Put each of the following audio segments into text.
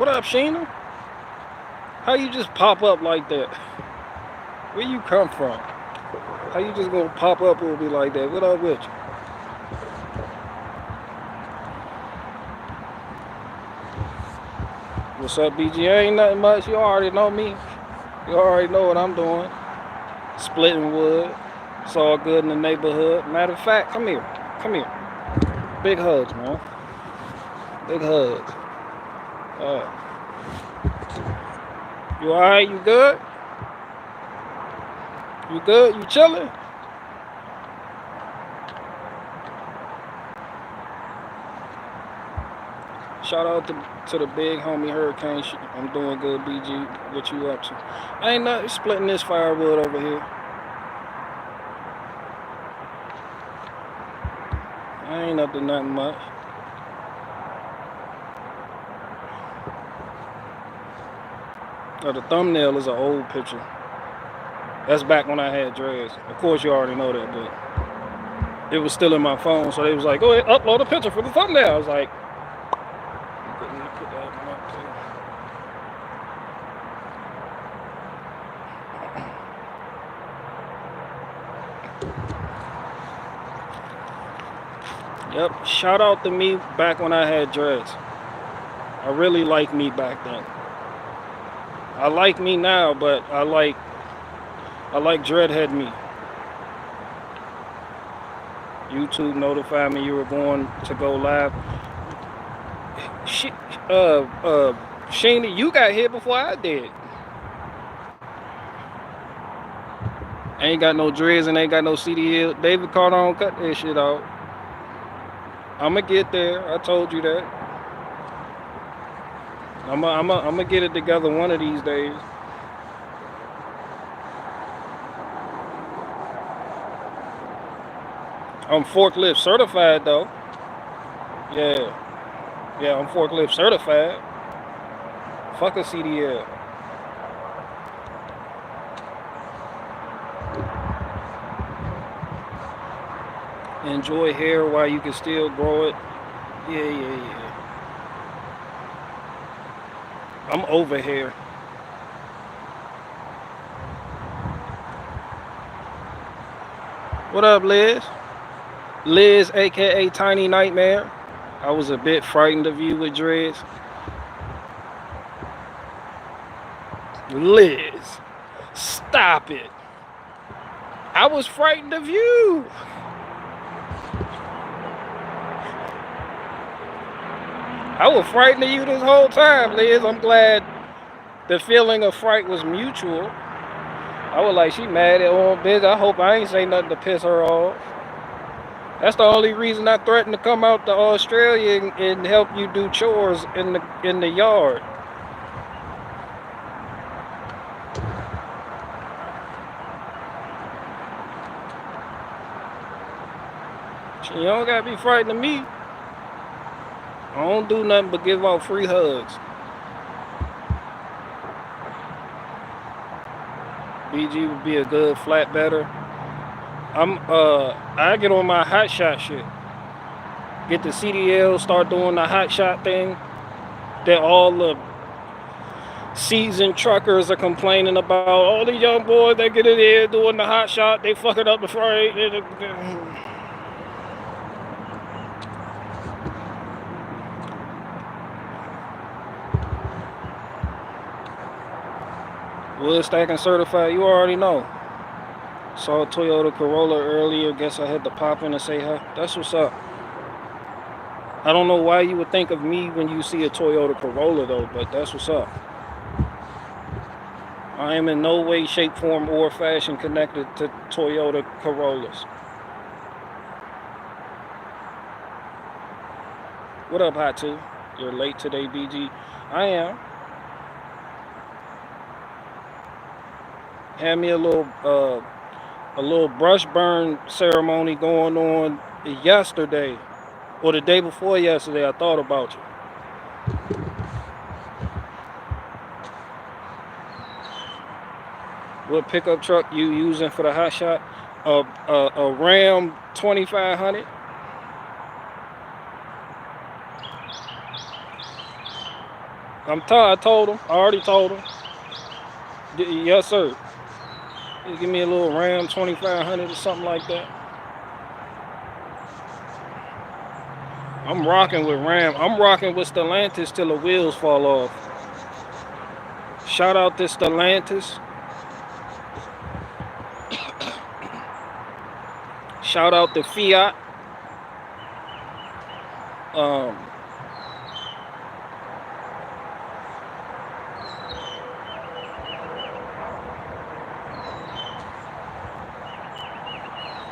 What up, Sheena? How you just pop up like that? Where you come from? How you just gonna pop up and be like that? What up with you? What's up, BG? Ain't nothing much. You already know me. You already know what I'm doing. Splitting wood. It's all good in the neighborhood. Matter of fact, come here. Come here. Big hugs, man. Big hugs. Uh, you alright? You good? You good? You chilling? Shout out to the big homie Hurricane. I'm doing good, BG. What you up to? Ain't nothing. Splitting this firewood over here. I ain't up to nothing much. Oh, the thumbnail is an old picture. That's back when I had dreads. Of course, you already know that, but it was still in my phone, so they was like, go ahead, upload a picture for the thumbnail. I was like, put that in my too. Yep, shout out to me back when I had dreads. I really liked me back then. I like me now, but I like dreadhead me. YouTube notified me you were going to go live. Sheena, you got here before I did. Ain't got no dreads and ain't got no CDL. David Cardone cut that shit out. I'ma get there. I told you that. I'ma get it together one of these days. I'm forklift certified though. Yeah, I'm forklift certified. Fuck a CDL. Enjoy hair while you can still grow it. Yeah. I'm over here. What up, Liz? Liz, aka Tiny Nightmare. I was a bit frightened of you with dreads. Liz, stop it. I was frightened of you. I was frightened of you this whole time, Liz. I'm glad the feeling of fright was mutual. I was like, she mad at old bitch. I hope I ain't say nothing to piss her off. That's the only reason I threatened to come out to Australia and help you do chores in the yard. You don't gotta be frightened of me. I don't do nothing but give out free hugs. BG would be a good flatbedder. I get on my hot shot shit. Get the CDL, start doing the hot shot thing that all the seasoned truckers are complaining about. All the young boys that get in there doing the hot shot, they fucking up the freight. Wood stacking certified, you already know. Saw a Toyota Corolla earlier. Guess I had to pop in and say hi. That's what's up. I don't know why you would think of me when you see a Toyota Corolla though, but that's what's up. I am in no way, shape, form, or fashion connected to Toyota Corollas. What up, Hot 2? You're late today, BG. I am. Had me a little brush burn ceremony going on yesterday, or the day before yesterday. I thought about you. What pickup truck you using for the hot shot? A Ram 2500. I told him. I already told him. Yes, sir. Just give me a little Ram 2500 or something like that. I'm rocking with Ram. I'm rocking with Stellantis till the wheels fall off. Shout out to Stellantis. Shout out to Fiat. Um,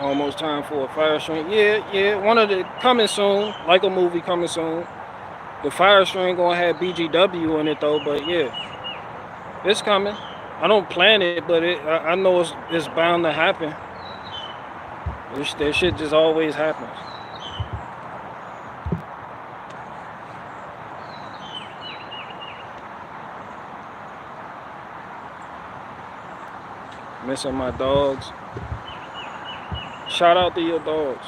Almost time for a Firestream. Yeah. One of the coming soon, like a movie coming soon. The Firestream gonna have BGW in it though, but yeah, it's coming. I don't plan it, but I know it's bound to happen. That shit just always happens. Missing my dogs. Shout out to your dogs.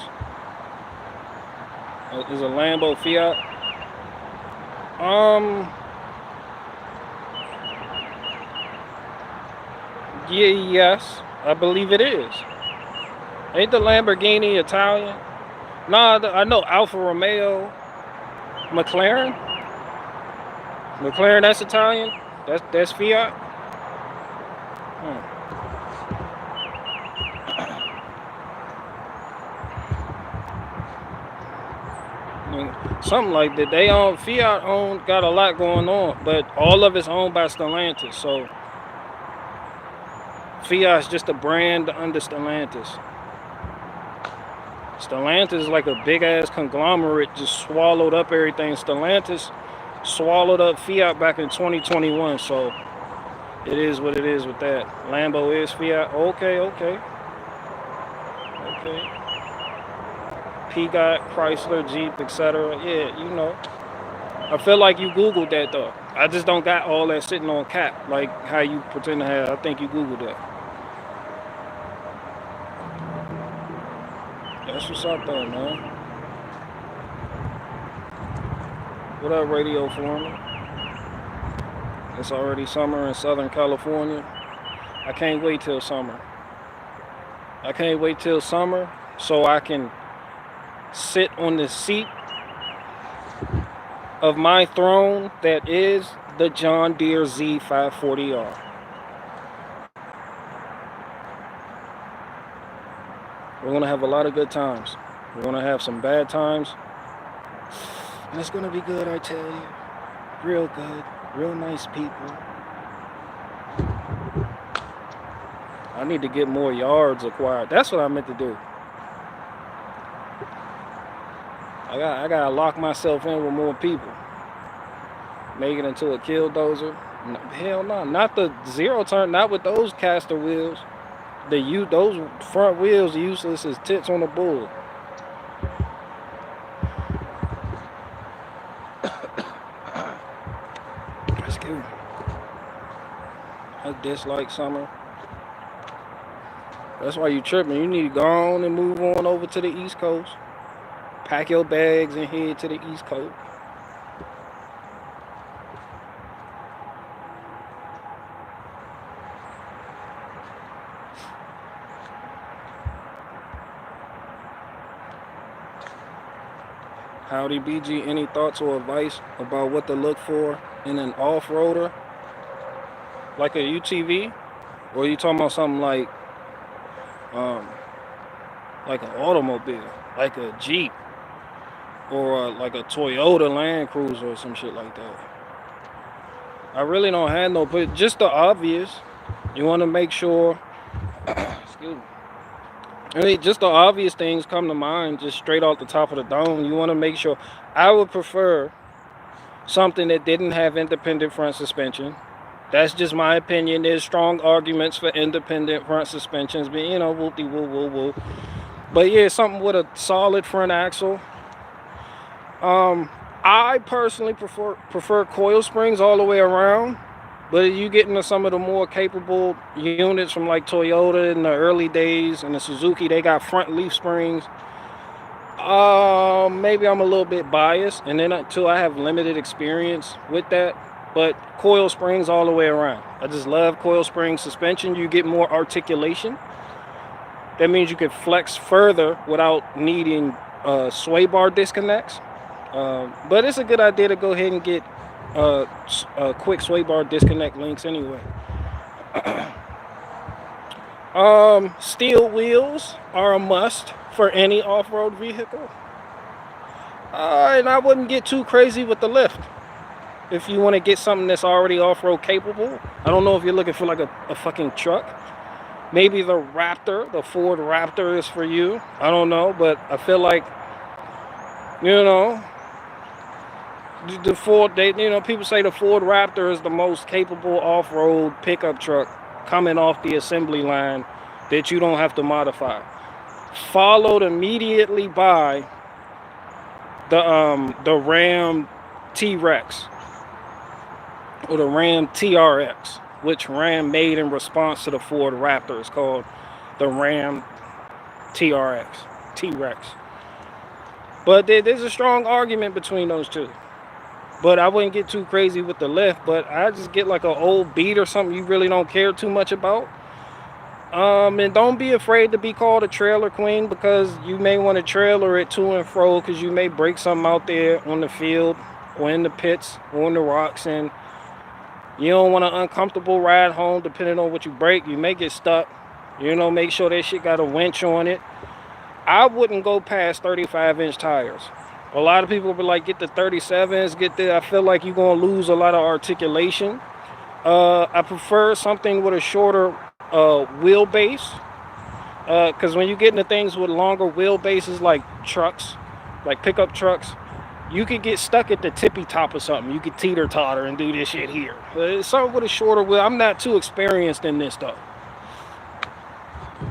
Is a Lambo Fiat. Yes, I believe it is. Ain't the Lamborghini Italian? Nah, I know Alfa Romeo, McLaren. McLaren, that's Italian. That's Fiat. Hmm. Something like that. They own Fiat got a lot going on, but all of it's owned by Stellantis. So Fiat's just a brand under Stellantis. Stellantis is like a big ass conglomerate, just swallowed up everything. Stellantis swallowed up Fiat back in 2021. So it is what it is with that. Lambo is Fiat. Okay. Peacock, Chrysler, Jeep, etc. Yeah, you know. I feel like you Googled that though. I just don't got all that sitting on cap like how you pretend to have. I think you Googled that. That's what's up though, man. What up, Radio Foreman? It's already summer in Southern California. I can't wait till summer. I can't wait till summer so I can sit on the seat of my throne that is the John Deere Z540R. We're gonna have a lot of good times. We're gonna have some bad times. And it's gonna be good, I tell you. Real good, real nice people. I need to get more yards acquired. That's what I meant to do. I gotta lock myself in with more people. Make it into a killdozer. Hell no, not the zero turn, not with those caster wheels. Those front wheels useless as tits on a bull. Let's go. I dislike summer. That's why you tripping. You need to go on and move on over to the East Coast. Pack your bags and head to the East Coast. Howdy BG, any thoughts or advice about what to look for in an off-roader? Like a UTV? Or are you talking about something like an automobile, like a Jeep? Or like a Toyota Land Cruiser or some shit like that? I really don't have no, but just the obvious. You want to make sure, excuse me. I mean, just the obvious things come to mind just straight off the top of the dome. You want to make sure. I would prefer something that didn't have independent front suspension. That's just my opinion. There's strong arguments for independent front suspensions, but you know, whoop-de-woo-woo-woo. But yeah, something with a solid front axle. I personally prefer coil springs all the way around. But you get into some of the more capable units from like Toyota in the early days and the Suzuki, they got front leaf springs. Maybe I'm a little bit biased, and then until I have limited experience with that, but coil springs all the way around. I just love coil spring suspension. You get more articulation. That means you can flex further without needing sway bar disconnects. But it's a good idea to go ahead and get quick sway bar disconnect links anyway. Steel wheels are a must for any off-road vehicle. And I wouldn't get too crazy with the lift. If you want to get something that's already off-road capable, I don't know if you're looking for like a fucking truck. Maybe the Raptor, the Ford Raptor is for you. I don't know, but I feel like, you know, the Ford, people say the Ford Raptor is the most capable off-road pickup truck coming off the assembly line that you don't have to modify. Followed immediately by the Ram T-Rex or the Ram TRX, which Ram made in response to the Ford Raptor. It's called the Ram TRX, T-Rex. But there's a strong argument between those two. But I wouldn't get too crazy with the lift, but I just get like an old Beat or something you really don't care too much about. And don't be afraid to be called a trailer queen, because you may want to trailer it to and fro because you may break something out there on the field or in the pits or on the rocks, and you don't want an uncomfortable ride home depending on what you break. You may get stuck. Make sure that shit got a winch on it. I wouldn't go past 35-inch tires. A lot of people will be like, get the 37s, get the, I feel like you're going to lose a lot of articulation. I prefer something with a shorter wheelbase, because when you get into things with longer wheelbases like trucks, like pickup trucks, you could get stuck at the tippy top of something. You could teeter-totter and do this shit here. Something with a shorter wheel. I'm not too experienced in this stuff.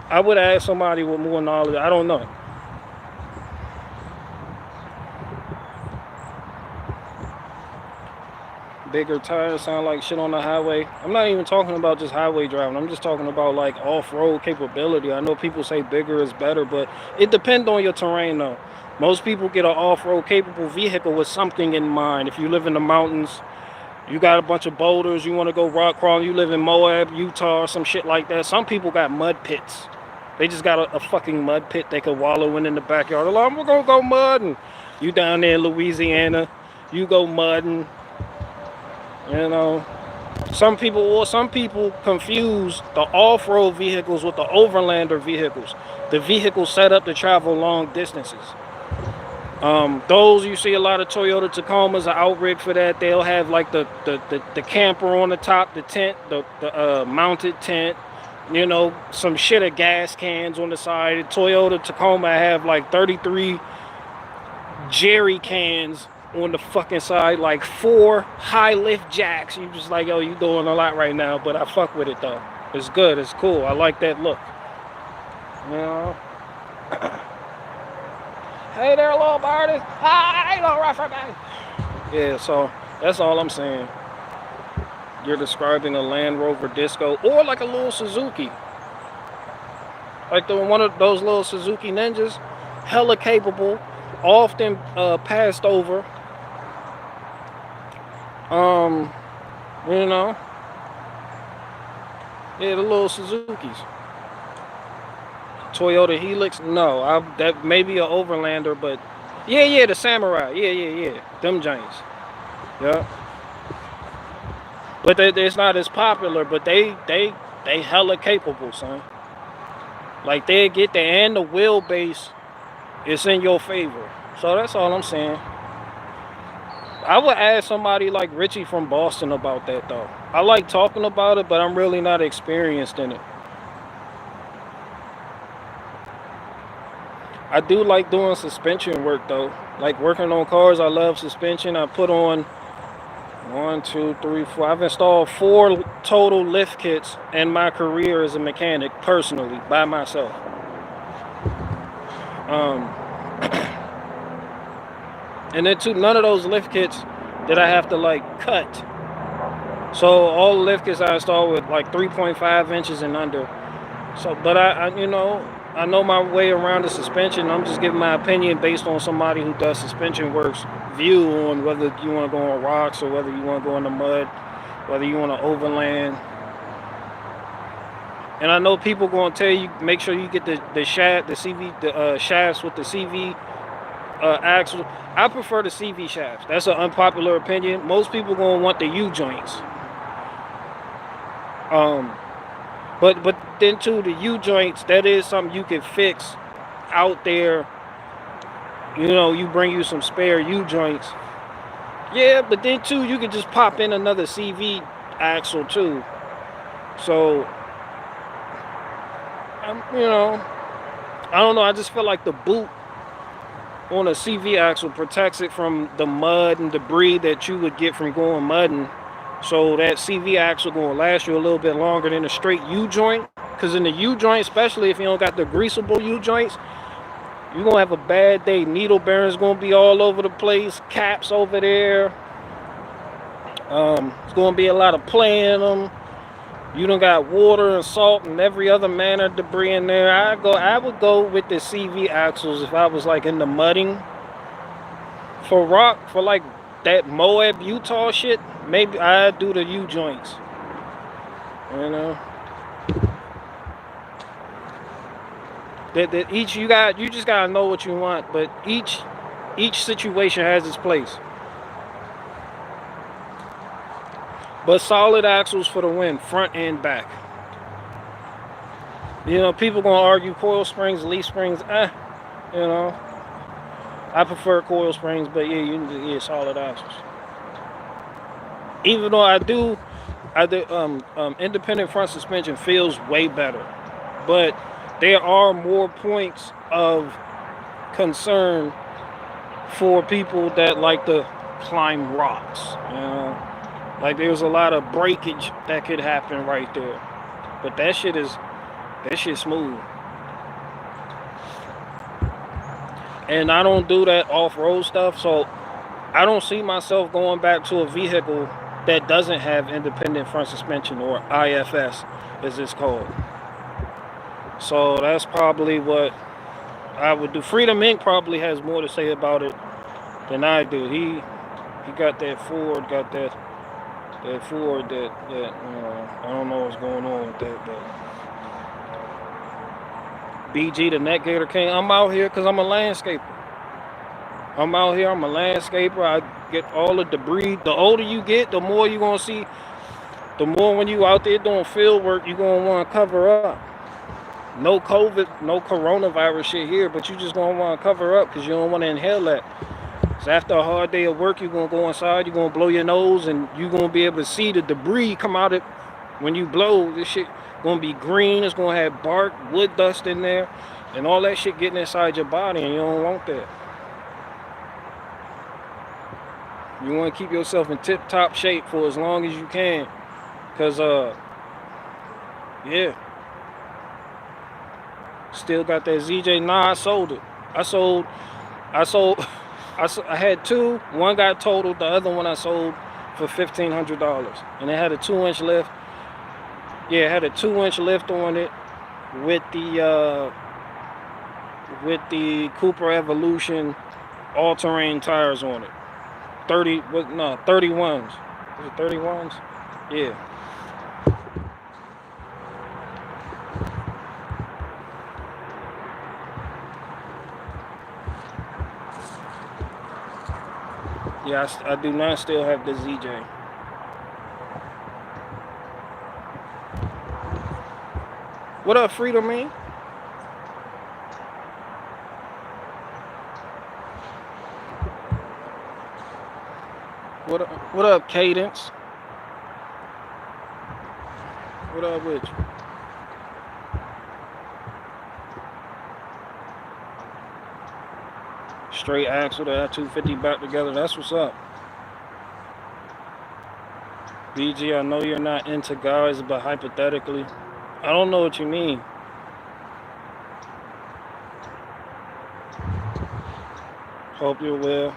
I would ask somebody with more knowledge. I don't know. Bigger tires sound like shit on the highway. I'm not even talking about just highway driving. I'm just talking about like off-road capability. I know people say bigger is better, but it depends on your terrain though. Most people get an off-road capable vehicle with something in mind. If you live in the mountains, you got a bunch of boulders, you want to go rock crawling, you live in Moab, Utah, or some shit like that. Some people got mud pits. They just got a fucking mud pit they could wallow in the backyard. They're like, we're gonna go mudding. You down there in Louisiana, you go mudding. Some people confuse the off-road vehicles with the overlander vehicles. The vehicles set up to travel long distances. Those, you see a lot of Toyota Tacomas are outrigged for that. They'll have like the camper on the top, the tent, the mounted tent, some shit of gas cans on the side. The Toyota Tacoma have like 33 jerry cans on the fucking side, like 4 high lift jacks. You just like, yo, you doing a lot right now, but I fuck with it though. It's good, it's cool. I like that look. Hey there, little birdie. Hi, little rougher guy. Yeah, so that's all I'm saying. You're describing a Land Rover Disco or like a little Suzuki. Like one of those little Suzuki Ninjas, hella capable, often passed over. Yeah, the little Suzukis. Toyota Helix, no, that may be an Overlander, but yeah, the Samurai, yeah, them giants, yeah. But it's not as popular, but they hella capable, son. Like they get there, and the wheelbase is in your favor. So that's all I'm saying. I would ask somebody like Richie from Boston about that though. I like talking about it, but I'm really not experienced in it. I do like doing suspension work though. Like working on cars, I love suspension. I put on 1, 2, 3, 4. I've installed 4 total lift kits in my career as a mechanic, personally, by myself. And then none of those lift kits did I have to like cut. So all the lift kits I installed with like 3.5 inches and under. So, but I I know my way around the suspension. I'm just giving my opinion based on somebody who does suspension works view on whether you want to go on rocks or whether you want to go in the mud, whether you want to overland. And I know people going to tell you make sure you get the shaft, the CV, the shafts with the CV axle. I prefer the CV shafts. That's an unpopular opinion. Most people going to want the U joints. But then too, the U joints, that is something you can fix out there. You know, you bring you some spare U joints. Yeah, but then too, you can just pop in another CV axle too. So, you know, I don't know. I just feel like the boot on a CV axle protects it from the mud and debris that you would get from going mudding. So that CV axle going to last you a little bit longer than a straight U joint. Because in the U joint, especially if you don't got the greasable U joints, you're going to have a bad day. Needle bearings going to be all over the place. Caps over there. It's going to be a lot of play in them. You done got water and salt and every other manner of debris in there. I would go with the CV axles if I was like in the mudding. For rock, for like that Moab, Utah shit, maybe I'd do the U joints. You know? That each you just gotta know what you want, but each situation has its place. But solid axles for the win, front and back. You know, people gonna argue coil springs, leaf springs. You know, I prefer coil springs, but yeah, you need to get solid axles. Even though I do independent front suspension feels way better, but there are more points of concern for people that like to climb rocks. You know. Like there's a lot of breakage that could happen right there. But that shit smooth. And I don't do that off-road stuff, so I don't see myself going back to a vehicle that doesn't have independent front suspension, or IFS as it's called. So that's probably what I would do. Freedom Inc. probably has more to say about it than I do. He got that Ford, that I don't know what's going on with that, but BG the Net Gator King. I'm out here because I'm a landscaper. I'm out here. I'm a landscaper. I get all the debris. The older you get, the more you're gonna see. The more when you out there doing field work, you're gonna want to cover up. No COVID, no coronavirus shit here, but you just gonna want to cover up because you don't want to inhale that. So after a hard day of work, you're going to go inside, you're going to blow your nose, and you're going to be able to see the debris come out of when you blow. This shit going to be green. It's going to have bark, wood dust in there, and all that shit getting inside your body, and you don't want that. You want to keep yourself in tip-top shape for as long as you can. Because, yeah. Still got that ZJ. Nah, I sold it. I sold... I had two. One got totaled. The other one I sold for $1,500, and it had a 2-inch lift. Yeah, it had a 2-inch lift on it with the Cooper Evolution all-terrain tires on it. 31s. Was it 31s? Yeah. Yeah, I do not still have the ZJ. What up, Freedom Man? What up, Cadence? What up with you? Straight axle, that 250 back together. That's what's up. BG, I know you're not into guys, but hypothetically, I don't know what you mean. Hope you're well.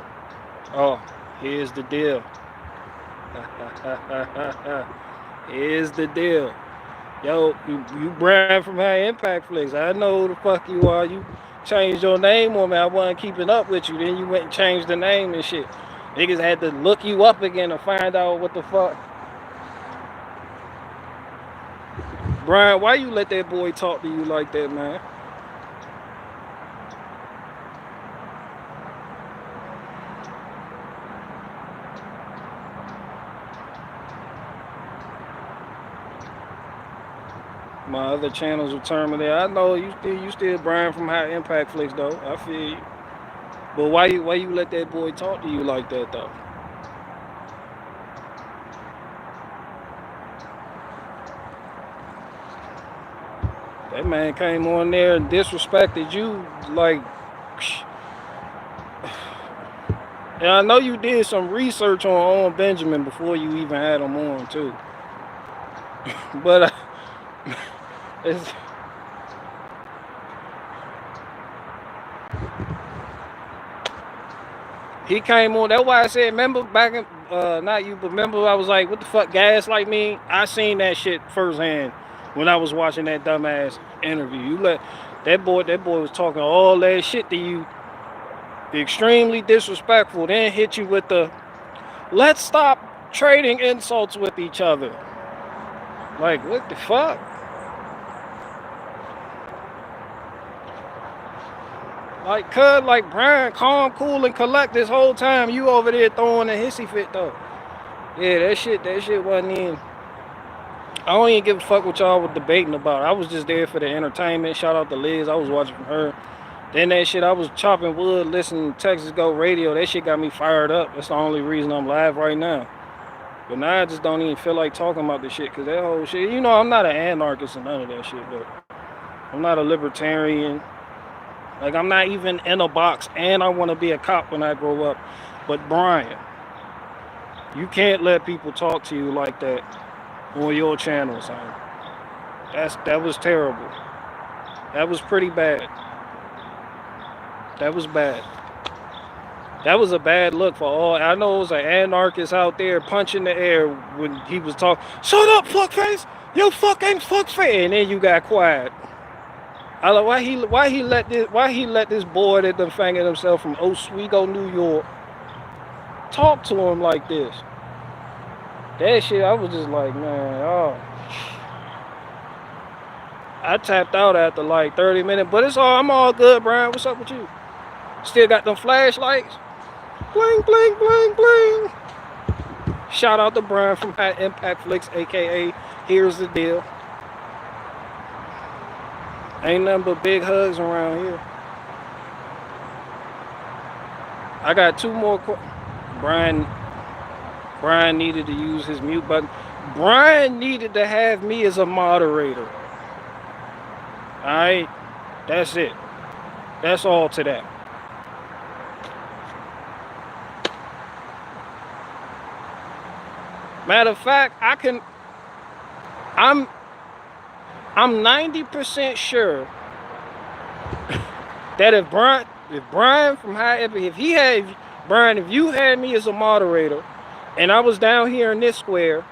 Oh, here's the deal. Here's the deal. Yo, you Brian from High Impact Flicks. I know who the fuck you are. You changed your name on me. I wasn't keeping up with you. Then you went and changed the name and shit. Niggas had to look you up again to find out what the fuck. Brian, why you let that boy talk to you like that, man? My other channels are terminated. I know you still Brian from High Impact Flicks though. I feel you. But why you let that boy talk to you like that though? That man came on there and disrespected you like. And I know you did some research on Benjamin before you even had him on too. But it's, he came on. That's why I said, remember back in, not you, but remember I was like, what the fuck, gaslight me? I seen that shit firsthand when I was watching that dumbass interview. You let that boy was talking all that shit to you, extremely disrespectful. Then hit you with the, let's stop trading insults with each other. Like, what the fuck? Like, cuz, like, Brian, calm, cool, and collect this whole time. You over there throwing a hissy fit, though. Yeah, that shit wasn't in. I don't even give a fuck what y'all was debating about. I was just there for the entertainment. Shout out to Liz. I was watching from her. Then that shit, I was chopping wood, listening to Texas Go Radio. That shit got me fired up. That's the only reason I'm live right now. But now I just don't even feel like talking about this shit, because that whole shit, you know, I'm not an anarchist and none of that shit, but I'm not a libertarian. Like, I'm not even in a box, and I want to be a cop when I grow up. But Brian, you can't let people talk to you like that on your channel, son. That was terrible. That was pretty bad. That was bad. That was a bad look for all. I know it was an anarchist out there punching the air when he was talking. Shut up, fuckface! You fucking fuckface! And then you got quiet. I like why he let this boy that done fanged himself from Oswego, New York, talk to him like this. That shit, I was just like, man, oh. I tapped out after like 30 minutes, but I'm all good, Brian. What's up with you? Still got them flashlights? Bling, bling, bling, bling. Shout out to Brian from High Impact Flicks, aka Here's the Deal. Ain't nothing but big hugs around here. I got two more. Brian needed to use his mute button. Brian needed to have me as a moderator. Alright? That's it. That's all to that. Matter of fact, I'm 90% sure that if Brian from High Impact, if you had me as a moderator and I was down here in this square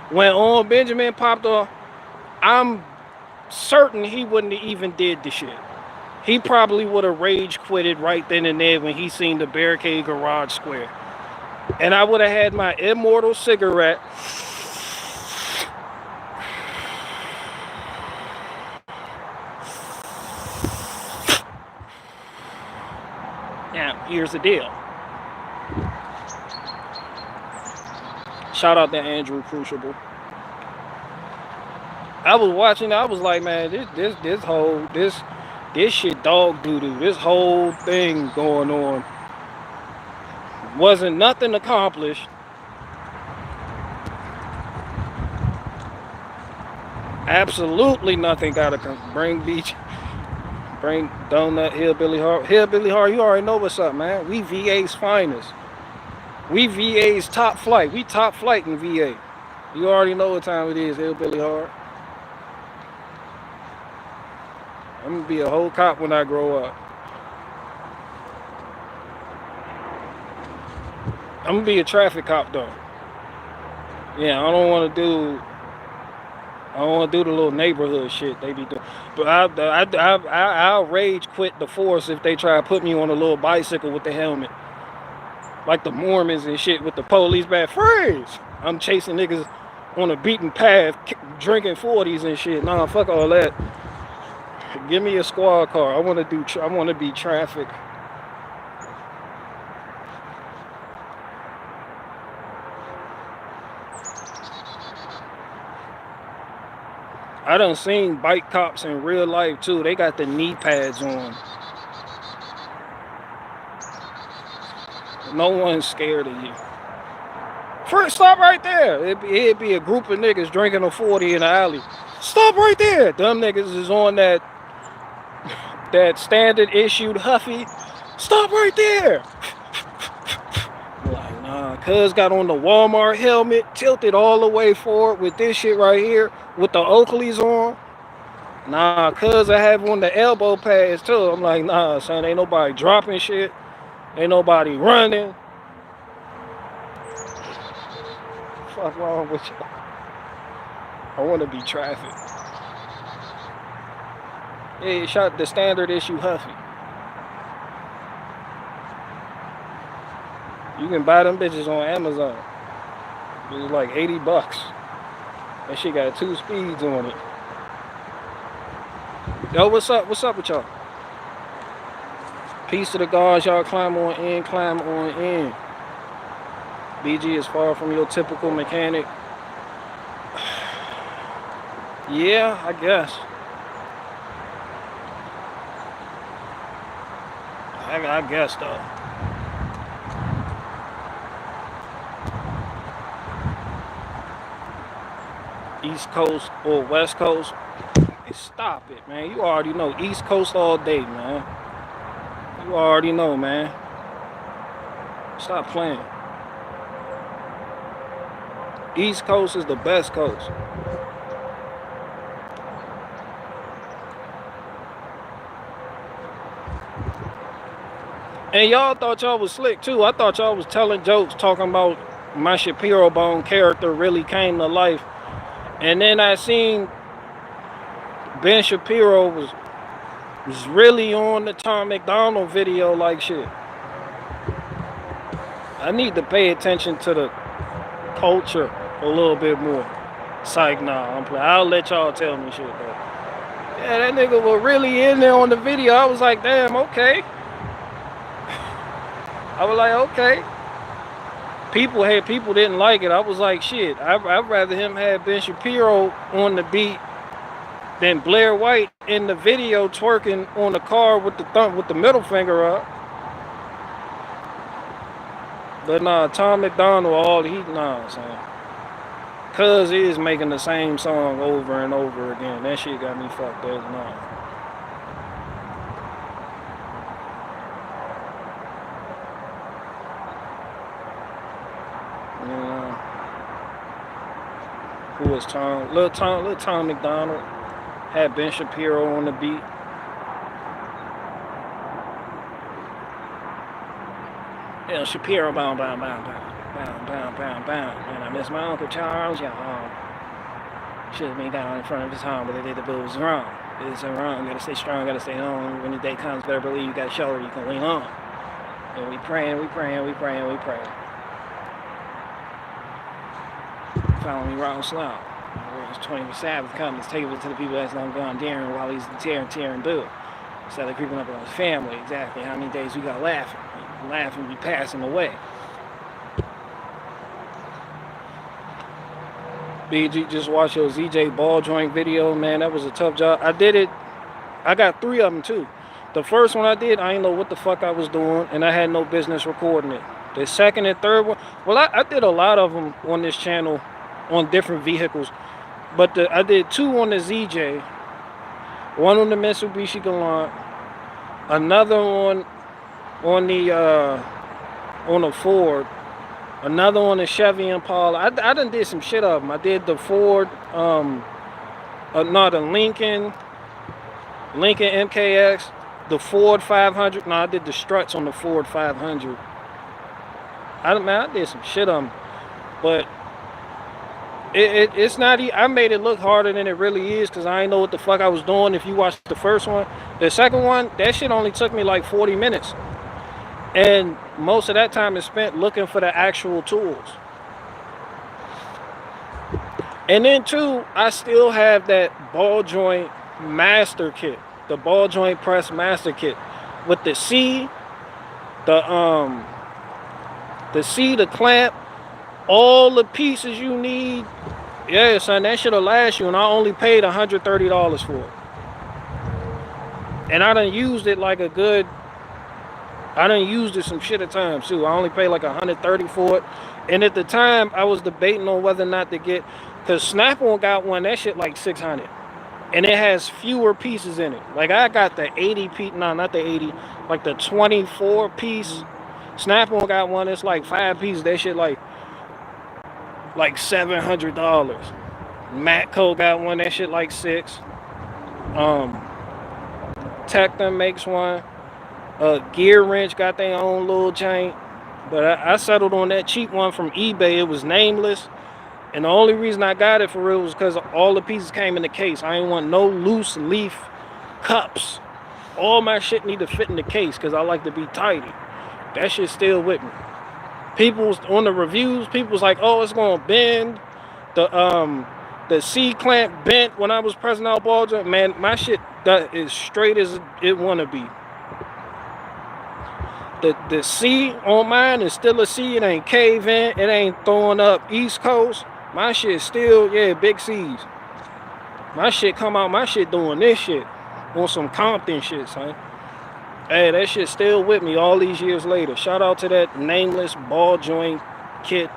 when On Benjamin popped off, I'm certain he wouldn't have even did the shit. He probably would have rage quitted right then and there when he seen the Barricade Garage Square. And I would have had my immortal cigarette. Now, here's the deal. Shout out to Andrew Crucible. I was watching, I was like, man, this shit dog doo-doo. This whole thing going on wasn't nothing accomplished. Absolutely nothing got to bring Donut, Hillbilly Hard. Hillbilly Hard, you already know what's up, man. We VA's finest. We VA's top flight. We top flight in VA. You already know what time it is, Hillbilly Hard. I'm gonna be a whole cop when I grow up. I'm gonna be a traffic cop though. Yeah, I don't want don't want to do the little neighborhood shit they be doing. But I'll rage quit the force if they try to put me on a little bicycle with the helmet. Like the Mormons and shit with the police back. Freeze! I'm chasing niggas on a beaten path, drinking 40s and shit. Nah, fuck all that. Give me a squad car. I want to be traffic. I done seen bike cops in real life too. They got the knee pads on. No one's scared of you. First, stop right there. It'd be a group of niggas drinking a 40 in the alley. Stop right there. Them niggas is on that standard issued Huffy. Stop right there. Like, nah, cuz got on the Walmart helmet, tilted all the way forward with this shit right here, with the Oakleys on. Nah, cuz I have on the elbow pads too. I'm like, nah, son, ain't nobody dropping shit. Ain't nobody running. Fuck wrong with you? I want to be traffic. Yeah, shot the standard issue Huffy. You can buy them bitches on Amazon. It's like $80. That shit got 2 speeds on it. Yo, what's up? What's up with y'all? Peace to the gods, y'all. Climb on in, climb on in. BG is far from your typical mechanic. Yeah, I guess. I guess though. East Coast or West Coast. Hey, stop it, man. You already know. East Coast all day, man. You already know, man. Stop playing. East Coast is the best coast. And y'all thought y'all was slick too. I thought y'all was telling jokes talking about my Shapiro Bone character really came to life. And then I seen Ben Shapiro was really on the Tom McDonald video like shit. I need to pay attention to the culture a little bit more. Psych, nah, I'm playing. I'll let y'all tell me shit though. Yeah, that nigga was really in there on the video. I was like, damn, okay. I was like, okay. People didn't like it. I was like, shit, I'd rather him have Ben Shapiro on the beat than Blair White in the video twerking on the car with the middle finger up. But nah, Tom McDonald, son. Cuz is making the same song over and over again. That shit got me fucked up. Nah. Who was Tom? Little Tom McDonald had Ben Shapiro on the beat. Yeah, Shapiro, bow. And I miss my Uncle Charles, y'all. Should have been down in front of his home, but they did the booze wrong. It's wrong. Gotta stay strong, gotta stay on. When the day comes, better believe you got a shoulder you can lean on. And we praying. Follow me right on slow. It's 20th Sabbath comes, take it to the people that's not gone daring while he's tearing boo. Instead of creeping up on his family. Exactly how many days we got laughing. Laughing, be passing away. BG, just watch your ZJ ball joint video, man. That was a tough job. I did it. I got 3 of them too. The first one I did, I didn't know what the fuck I was doing, and I had no business recording it. The second and third one, well, I did a lot of them on this channel on different vehicles, but I did 2 on the ZJ, 1 on the Mitsubishi Galant, another one on the Ford, another on the Chevy Impala. I done did some shit of them. I did the Ford, the Lincoln MKX, the Ford 500. No, I did the struts on the Ford 500. I did some shit of them, but It's not. I made it look harder than it really is because I ain't know what the fuck I was doing. If you watched the first one, the second one, that shit only took me like 40 minutes, and most of that time is spent looking for the actual tools. And then too, I still have that ball joint master kit, the ball joint press master kit, with the C, the the clamp, all the pieces you need. Yeah, son, that shit'll last you, and I only paid $130 for it. And I done used it like a good. I done used it some shit at times too. I only paid like $130 for it, and at the time I was debating on whether or not to get, cause Snap-on got one that shit like $600, and it has fewer pieces in it. Like I got the 80 piece, no, not the 80, like the 24 piece. Snap-on got one that's like 5 pieces. That shit like $700. Matco got one that shit like 6. Tecton makes one. Gear Wrench got their own little chain, but I settled on that cheap one from eBay. It was nameless, and the only reason I got it for real was because all the pieces came in the case. I ain't want no loose leaf cups. All my shit need to fit in the case because I like to be tidy. That shit's still with me. People on the reviews, people was like, "Oh, it's gonna bend." The C clamp bent when I was pressing out ball joint. Man, my shit that is straight as it wanna be. The C on mine is still a C. It ain't cave in. It ain't throwing up East Coast. My shit still, yeah, big C's. My shit come out, my shit doing this shit on some Compton shit, son. Hey, that shit still with me all these years later. Shout out to that nameless ball joint kit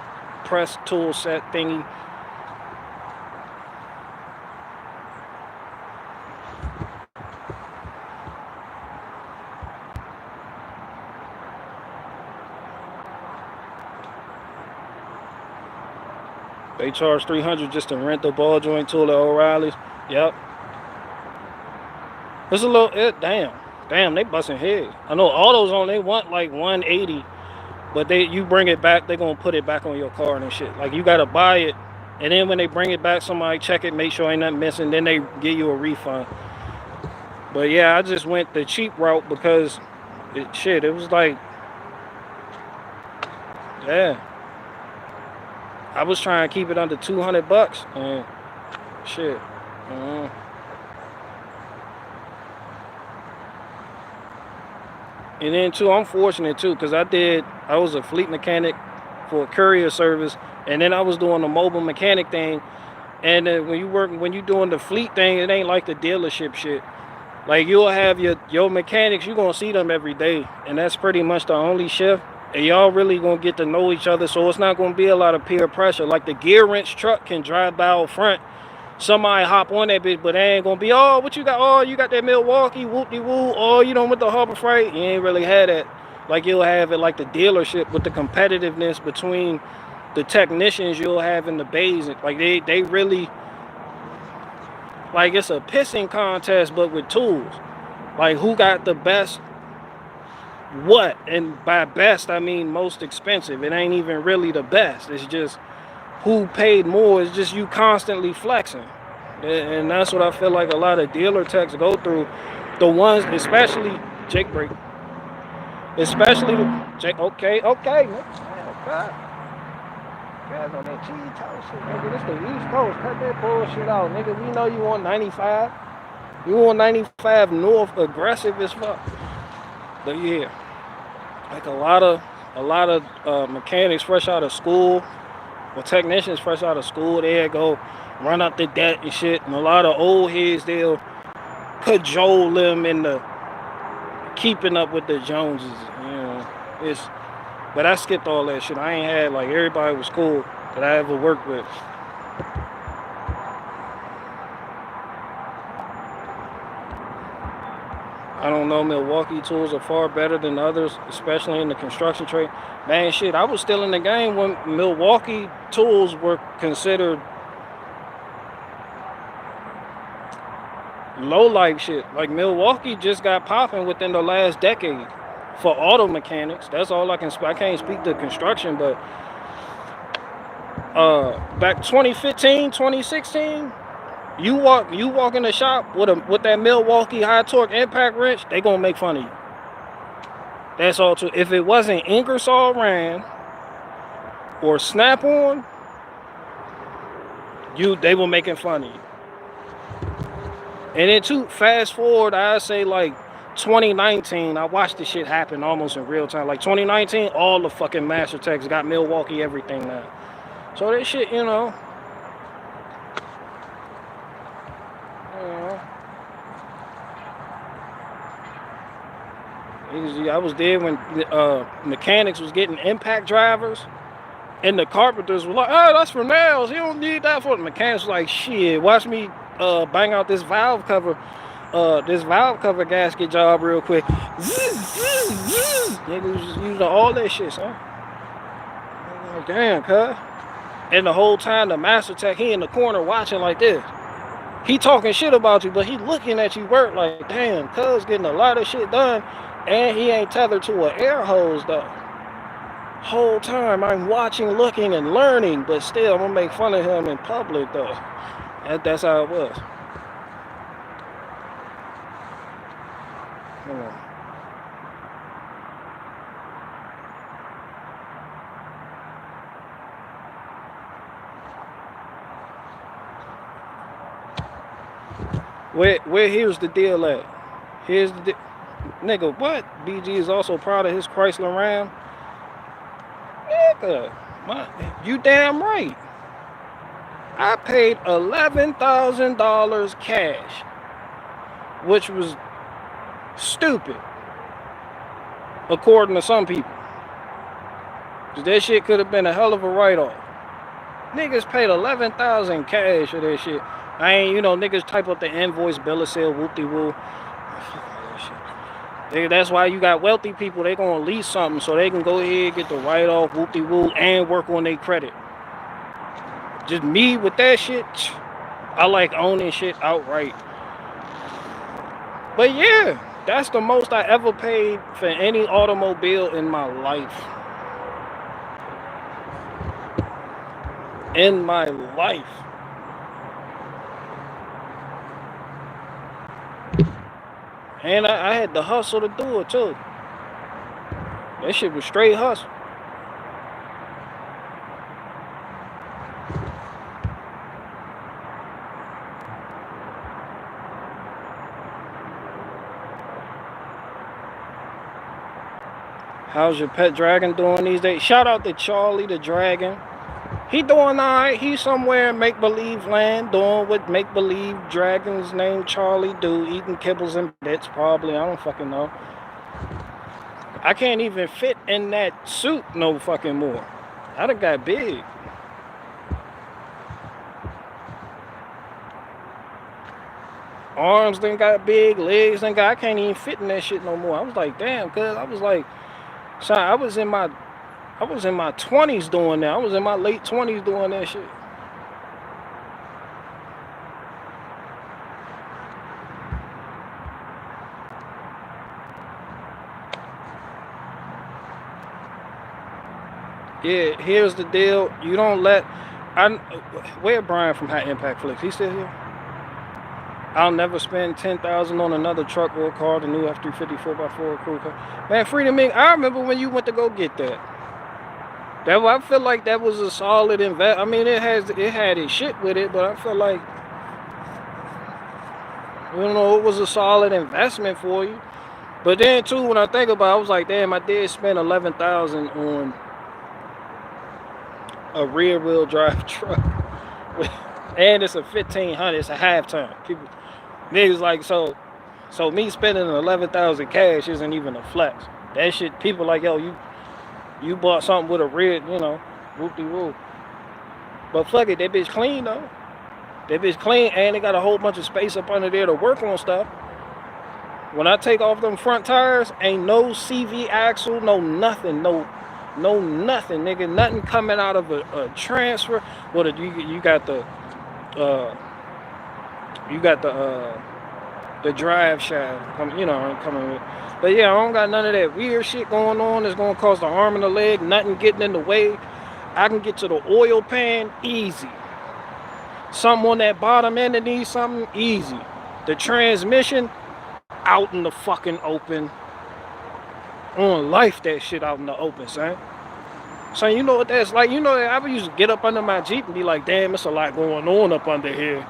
press tool set thingy. They charge $300 just to rent the ball joint tool at O'Reilly's. Yep. It's a little, damn, they busting heads. I know autos on, they want like 180, but you bring it back, they gonna put it back on your car and shit. Like you gotta buy it, and then when they bring it back, somebody check it, make sure ain't nothing missing, then they give you a refund. But yeah, I just went the cheap route because it was like, yeah. I was trying to keep it under $200 and shit. And then too, I'm fortunate too, because I was a fleet mechanic for a courier service, and then I was doing the mobile mechanic thing. And when you doing the fleet thing, it ain't like the dealership shit. Like you'll have your mechanics, you're gonna see them every day, and that's pretty much the only shift. And y'all really gonna get to know each other, so it's not gonna be a lot of peer pressure. Like the Gear Wrench truck can drive by out front, somebody hop on that bitch, but they ain't gonna be, oh, what you got? Oh, you got that Milwaukee, whoop-de-woo. Oh, you know, with the Harbor Freight. You ain't really had that. Like you'll have it like the dealership with the competitiveness between the technicians you'll have in the bays. Like they really, like it's a pissing contest, but with tools. Like who got the best what? And by best, I mean most expensive. It ain't even really the best. It's just who paid more. It's just you constantly flexing. And that's what I feel like a lot of dealer techs go through. The ones, especially Jake Break. Especially Jake, okay. Guys on that cheese toast shit, nigga. This the East Coast. Cut that bullshit out, nigga. We know you want 95. You want 95 north, aggressive as fuck. But yeah, like a lot of mechanics fresh out of school, or technicians fresh out of school, they go run up the debt and shit. And a lot of old heads, they'll cajole them into keeping up with the Joneses. You know, but I skipped all that shit. I ain't had, like, everybody was cool that I ever worked with. I don't know, Milwaukee tools are far better than others, especially in the construction trade. Man, shit, I was still in the game when Milwaukee tools were considered low life shit. Like Milwaukee just got popping within the last decade for auto mechanics. That's all I can't speak to construction, but Back 2015, 2016, you walk in the shop with that Milwaukee high torque impact wrench, they gonna make fun of you. That's all too. If it wasn't Ingersoll Rand or Snap On, they were making fun of you. And then too, fast forward, I say like 2019, I watched this shit happen almost in real time. Like 2019, all the fucking Master Techs got Milwaukee everything now. So that shit, I was there when mechanics was getting impact drivers, and the carpenters were like, "Oh, that's for nails. You don't need that for." The mechanics was like, "Shit, watch me bang out this valve cover gasket job real quick." Niggas was just using all that shit, son. Like, damn, cuz. And the whole time the Master Tech, he in the corner watching like this. He talking shit about you, but he looking at you work like, damn, cuz getting a lot of shit done, and he ain't tethered to an air hose though. Whole time I'm watching, looking, and learning, but still I'm gonna make fun of him in public though. That's how it was. Where here's the deal at? Here's the nigga, what? BG is also proud of his Chrysler Ram. Nigga, you damn right. I paid $11,000 cash, which was stupid, according to some people. Cause that shit could have been a hell of a write-off. Niggas paid $11,000 cash for that shit. I ain't, niggas type up the invoice, bill of sale, whoop-de-woo. That's why you got wealthy people, they gonna lease something so they can go ahead, get the write-off, whoop-de-woo, and work on their credit. Just me with that shit, I like owning shit outright. But yeah, that's the most I ever paid for any automobile in my life. In my life. And I had the hustle to do it too. That shit was straight hustle. How's your pet dragon doing these days? Shout out to Charlie the dragon. He doing alright. He's somewhere in make-believe land doing what make-believe dragons named Charlie do. Eating kibbles and bits probably. I don't fucking know. I can't even fit in that suit no fucking more. I done got big. Arms done got big. Legs done got... I can't even fit in that shit no more. I was like, damn, cuz. I was like... Son, I was in my 20s doing that. I was in my late 20s doing that shit. Yeah, here's the deal. You don't let... Where Brian from High Impact Flicks? He still here? I'll never spend $10,000 on another truck or a car, the new F-350 4x4 crew car. Man, Freedom Inc., I remember when you went to go get that. I feel like that was a solid invest. I mean, it had its shit with it, but I feel like, it was a solid investment for you. But then too, when I think about it, I was like, damn, I did spend $11,000 on a rear wheel drive truck. And it's a 1500, it's a half-ton. People, niggas like, so me spending $11,000 cash isn't even a flex. That shit, people like, yo, you bought something with a rear, whoop-de-woo. But fuck it, that bitch clean though. That bitch clean, and they got a whole bunch of space up under there to work on stuff. When I take off them front tires, ain't no CV axle, no nothing, no nothing, nigga. Nothing coming out of a transfer. Well, you got the drive shaft coming with. But yeah, I don't got none of that weird shit going on that's gonna cause the arm and the leg, nothing getting in the way. I can get to the oil pan easy. Something on that bottom end that needs something easy. The transmission out in the fucking open. On life, that shit out in the open, son. So you know what that's like? You know, I used to get up under my Jeep and be like, damn, it's a lot going on up under here.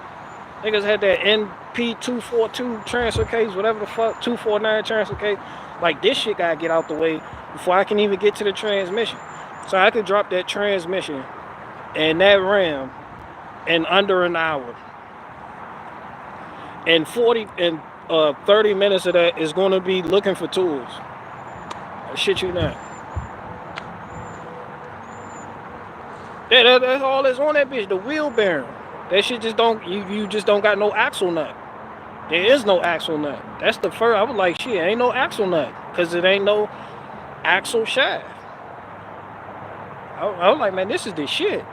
Niggas had that NP242 transfer case, whatever the fuck, 249 transfer case. Like, this shit gotta get out the way before I can even get to the transmission. So I could drop that transmission and that Ram in under an hour. And 30 minutes of that is gonna be looking for tools. I shit you not. Yeah, that's all that's on that bitch, the wheel bearing. That shit just don't, you just don't got no axle nut. There is no axle nut. That's the first, I was like, shit, ain't no axle nut. Cause it ain't no axle shaft. I was like, man, this is the shit.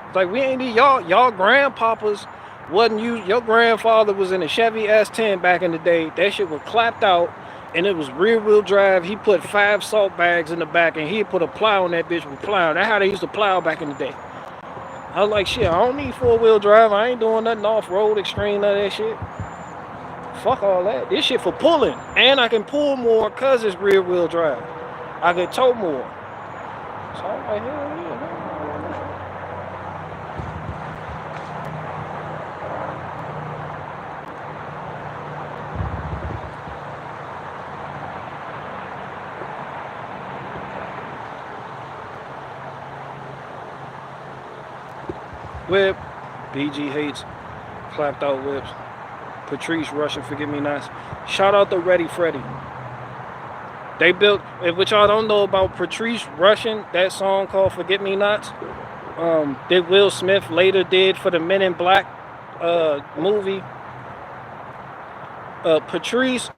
It's like, we ain't need y'all grandpapas wasn't you, your grandfather was in a Chevy S10 back in the day. That shit was clapped out and it was rear wheel drive. He put 5 salt bags in the back and he put a plow on that bitch with plow. That's how they used to plow back in the day. I was like, shit, I don't need 4-wheel drive. I ain't doing nothing off-road extreme, none of that shit. Fuck all that. This shit for pulling. And I can pull more because it's rear wheel drive. I can tow more. So I'm like, hell yeah, man. Whip. BG hates clapped out whips. Patrice Russian, forgive me not. Shout out to Ready Freddy. They built, which y'all don't know about Patrice Russian, that song called Forget Me Nots, that Will Smith later did for the Men in Black movie. Patrice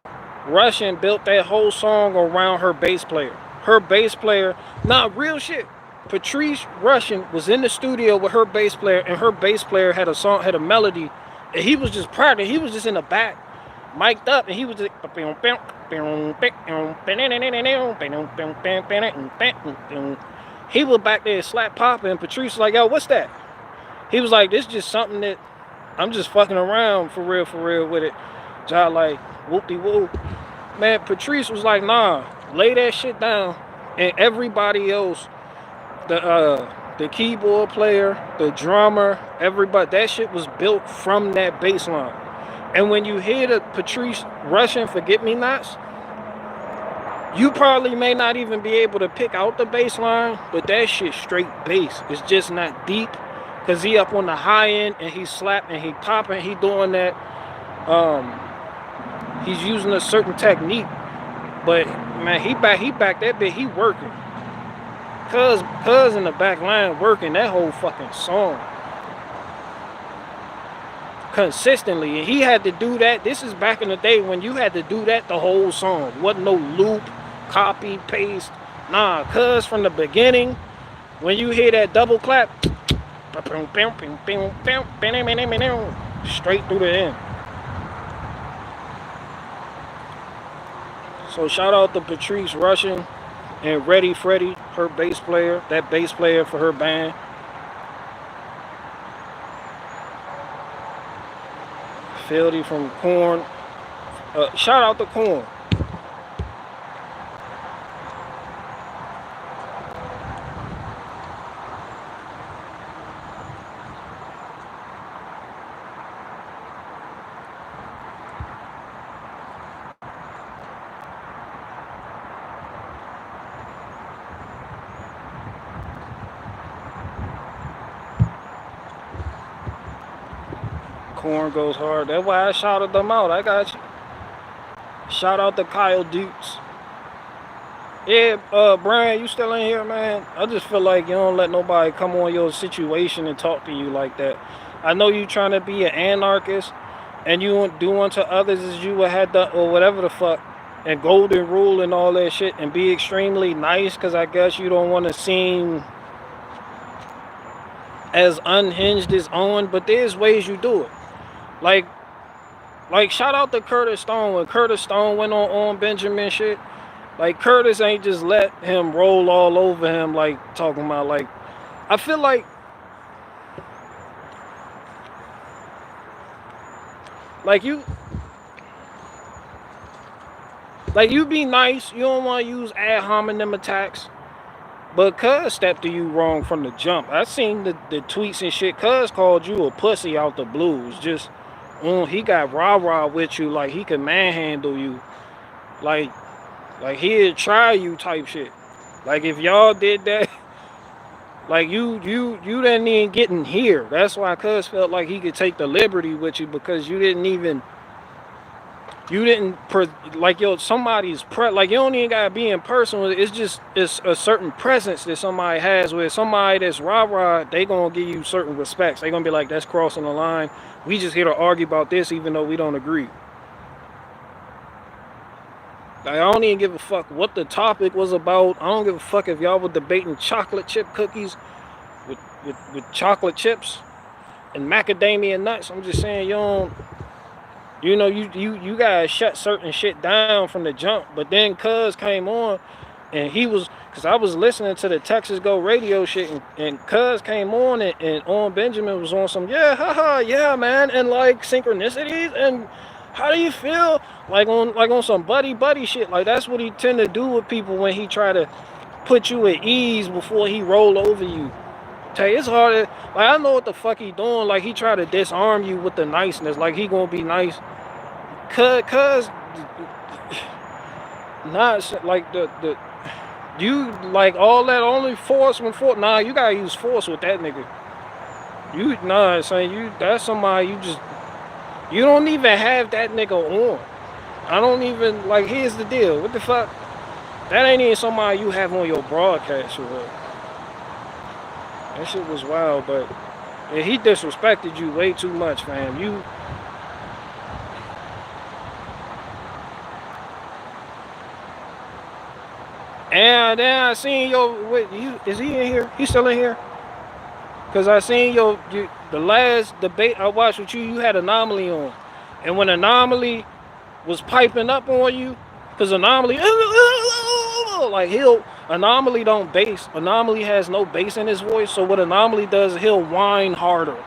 Russian built that whole song around her bass player. Her bass player, not real shit. Patrice Russian was in the studio with her bass player, and her bass player had a song, had a melody, and he was just practicing. He was just in the back, mic'd up, and he was just, he was back there slap popping, and Patrice was like, yo, what's that? He was like, this is just something that I'm just fucking around for real with it. Y'all like, whoop-de-whoop. Man, Patrice was like, nah, lay that shit down. And everybody else, the keyboard player, the drummer, everybody, that shit was built from that bass line. And when you hear the Patrice Russian Forget Me Nots, you probably may not even be able to pick out the bass line, but that shit straight bass. It's just not deep, because he up on the high end and he slapping, he popping, he doing that. He's using a certain technique, but man, he back that bit, he working. Cuz in the back line working that whole fucking song consistently, and he had to do that. This is back in the day when you had to do that the whole song. Wasn't no loop, copy, paste. Nah, cuz from the beginning, when you hear that double clap, straight through the end. So shout out to Patrice Russian and Ready Freddy, her bass player, that bass player for her band. Fieldy from Korn. Shout out to Korn. Korn goes hard. That's why I shouted them out. I got you. Shout out to Kyle Dukes. Yeah, Brian, you still in here, man? I just feel like you don't let nobody come on your situation and talk to you like that. I know you trying to be an anarchist and you want do unto others as you would have done, or whatever the fuck, and golden rule and all that shit, and be extremely nice, because I guess you don't want to seem as unhinged as Owen, but there's ways you do it. Like shout out to Curtis Stone. When Curtis Stone went on Benjamin shit, like Curtis ain't just let him roll all over him, like talking about like, I feel like you be nice. You don't want to use ad hominem attacks. But Cuz stepped to you wrong from the jump. I seen the tweets and shit. Cuz called you a pussy out the blues. Just, he got rah-rah with you like he can manhandle you. Like he'd try you type shit. Like if y'all did that, like you didn't even get in here. That's why Cuz felt like he could take the liberty with you because you didn't like somebody's like you don't even gotta be in person with it. It's a certain presence that somebody has with somebody that's rah-rah. They gonna give you certain respects. They gonna be like, that's crossing the line. We just here to argue about this even though we don't agree. Like, I don't even give a fuck what the topic was about. I don't give a fuck if y'all were debating chocolate chip cookies with chocolate chips and macadamia nuts. I'm just saying you guys shut certain shit down from the jump. But then Cuz came on and because I was listening to the Texas Go radio shit and Cuz came on and On Benjamin was on some, yeah, haha, yeah, man, and like synchronicities and how do you feel? Like on some buddy shit. Like that's what he tend to do with people when he try to put you at ease before he roll over you. Tell you, it's hard. Like I know what the fuck he doing. Like he try to disarm you with the niceness. Like he gonna be nice. Cuz not like you like all that only force when force. Nah, you gotta use force with that nigga. That's somebody you don't even have that nigga on. I don't even like. Here's the deal. What the fuck? That ain't even somebody you have on your broadcast or what. That shit was wild, but he disrespected you way too much, fam. And then I seen is he in here? He still in here? Cause I seen the last debate I watched with you. You had Anomaly on, and when Anomaly was piping up on you, cause Anomaly like Anomaly don't bass. Anomaly has no bass in his voice. So what Anomaly does, he'll whine harder.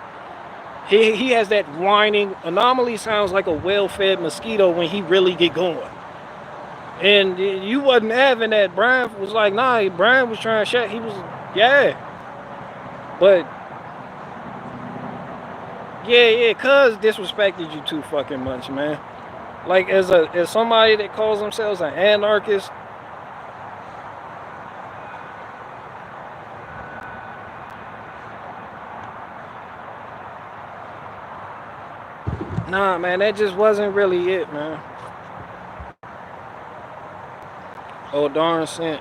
He has that whining. Anomaly sounds like a well-fed mosquito when he really get going. And you wasn't having that. Brian was like, nah. Brian was trying to shut. He was, yeah. But yeah. Cuz disrespected you too fucking much, man. Like as somebody that calls themselves an anarchist. Nah, man, that just wasn't really it, man. Oh, darn, sent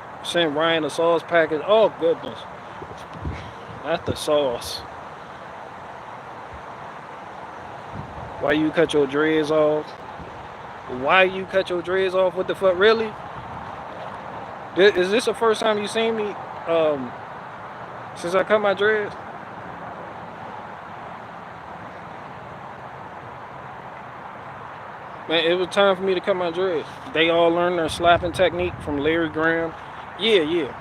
Ryan the sauce package. Oh, goodness. Not the sauce. Why you cut your dreads off? Why you cut your dreads off? What the fuck, really? Is this the first time you seen me since I cut my dreads? Man, it was time for me to cut my dreads. They all learned their slapping technique from Larry Graham. Yeah.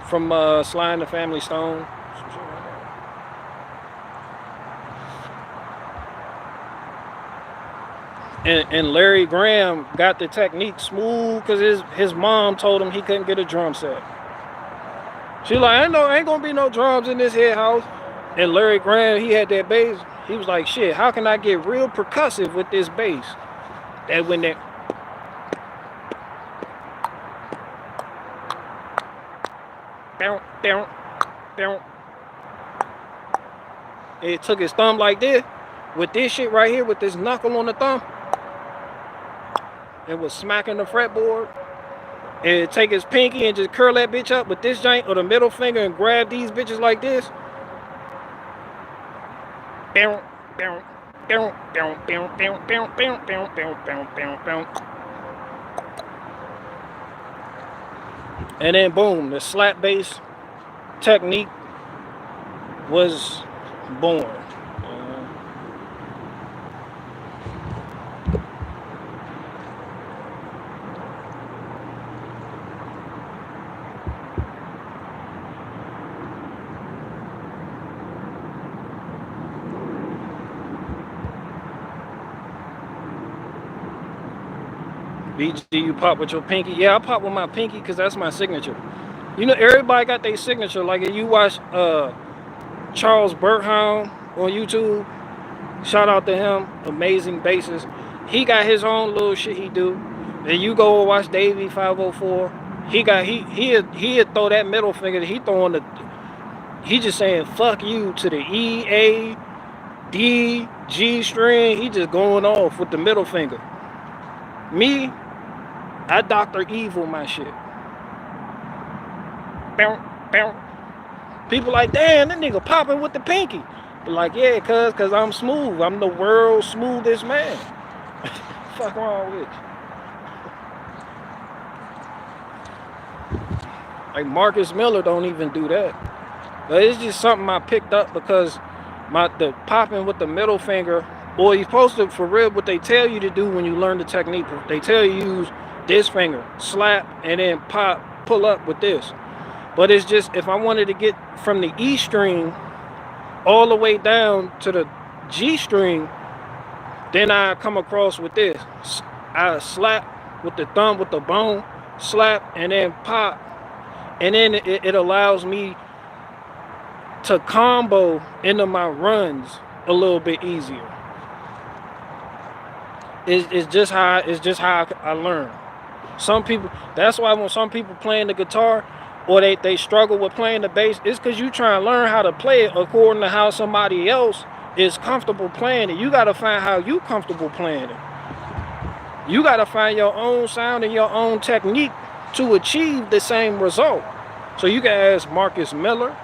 From Sly and the Family Stone. And Larry Graham got the technique smooth because his mom told him he couldn't get a drum set. She like, ain't gonna be no drums in this here house. And Larry Graham, he had that bass. He was like, shit, how can I get real percussive with this bass? That when that down. It took his thumb like this, with this shit right here, with this knuckle on the thumb. It was smacking the fretboard. And take his pinky and just curl that bitch up with this joint or the middle finger and grab these bitches like this. And then boom, the slap bass technique was born. BG, you pop with your pinky? Yeah, I pop with my pinky because that's my signature. You know, everybody got their signature. Like if you watch Charles Burthound on YouTube, shout out to him, amazing bassist. He got his own little shit he do. And you go watch Davey 504. He'd throw that middle finger. He just saying fuck you to the E, A, D, G string. He just going off with the middle finger. Me, I Dr. Evil my shit. Bow, bow. People like, damn, that nigga popping with the pinky. But like, yeah, cause I'm smooth. I'm the world's smoothest man. Fuck wrong with you? Like Marcus Miller don't even do that. But it's just something I picked up because the popping with the middle finger, or you're supposed to, for real, what they tell you to do when you learn the technique, they tell you use this finger, slap, and then pop, pull up with this. But it's just, if I wanted to get from the E string all the way down to the G string, then I come across with this. I slap with the thumb, with the bone, slap, and then pop. And then it allows me to combo into my runs a little bit easier. It's just how I learn. Some people, that's why when some people playing the guitar or they struggle with playing the bass, it's because you trying to learn how to play it according to how somebody else is comfortable playing it. You got to find how you comfortable playing it. You got to find your own sound and your own technique to achieve the same result. So you can ask Marcus Miller,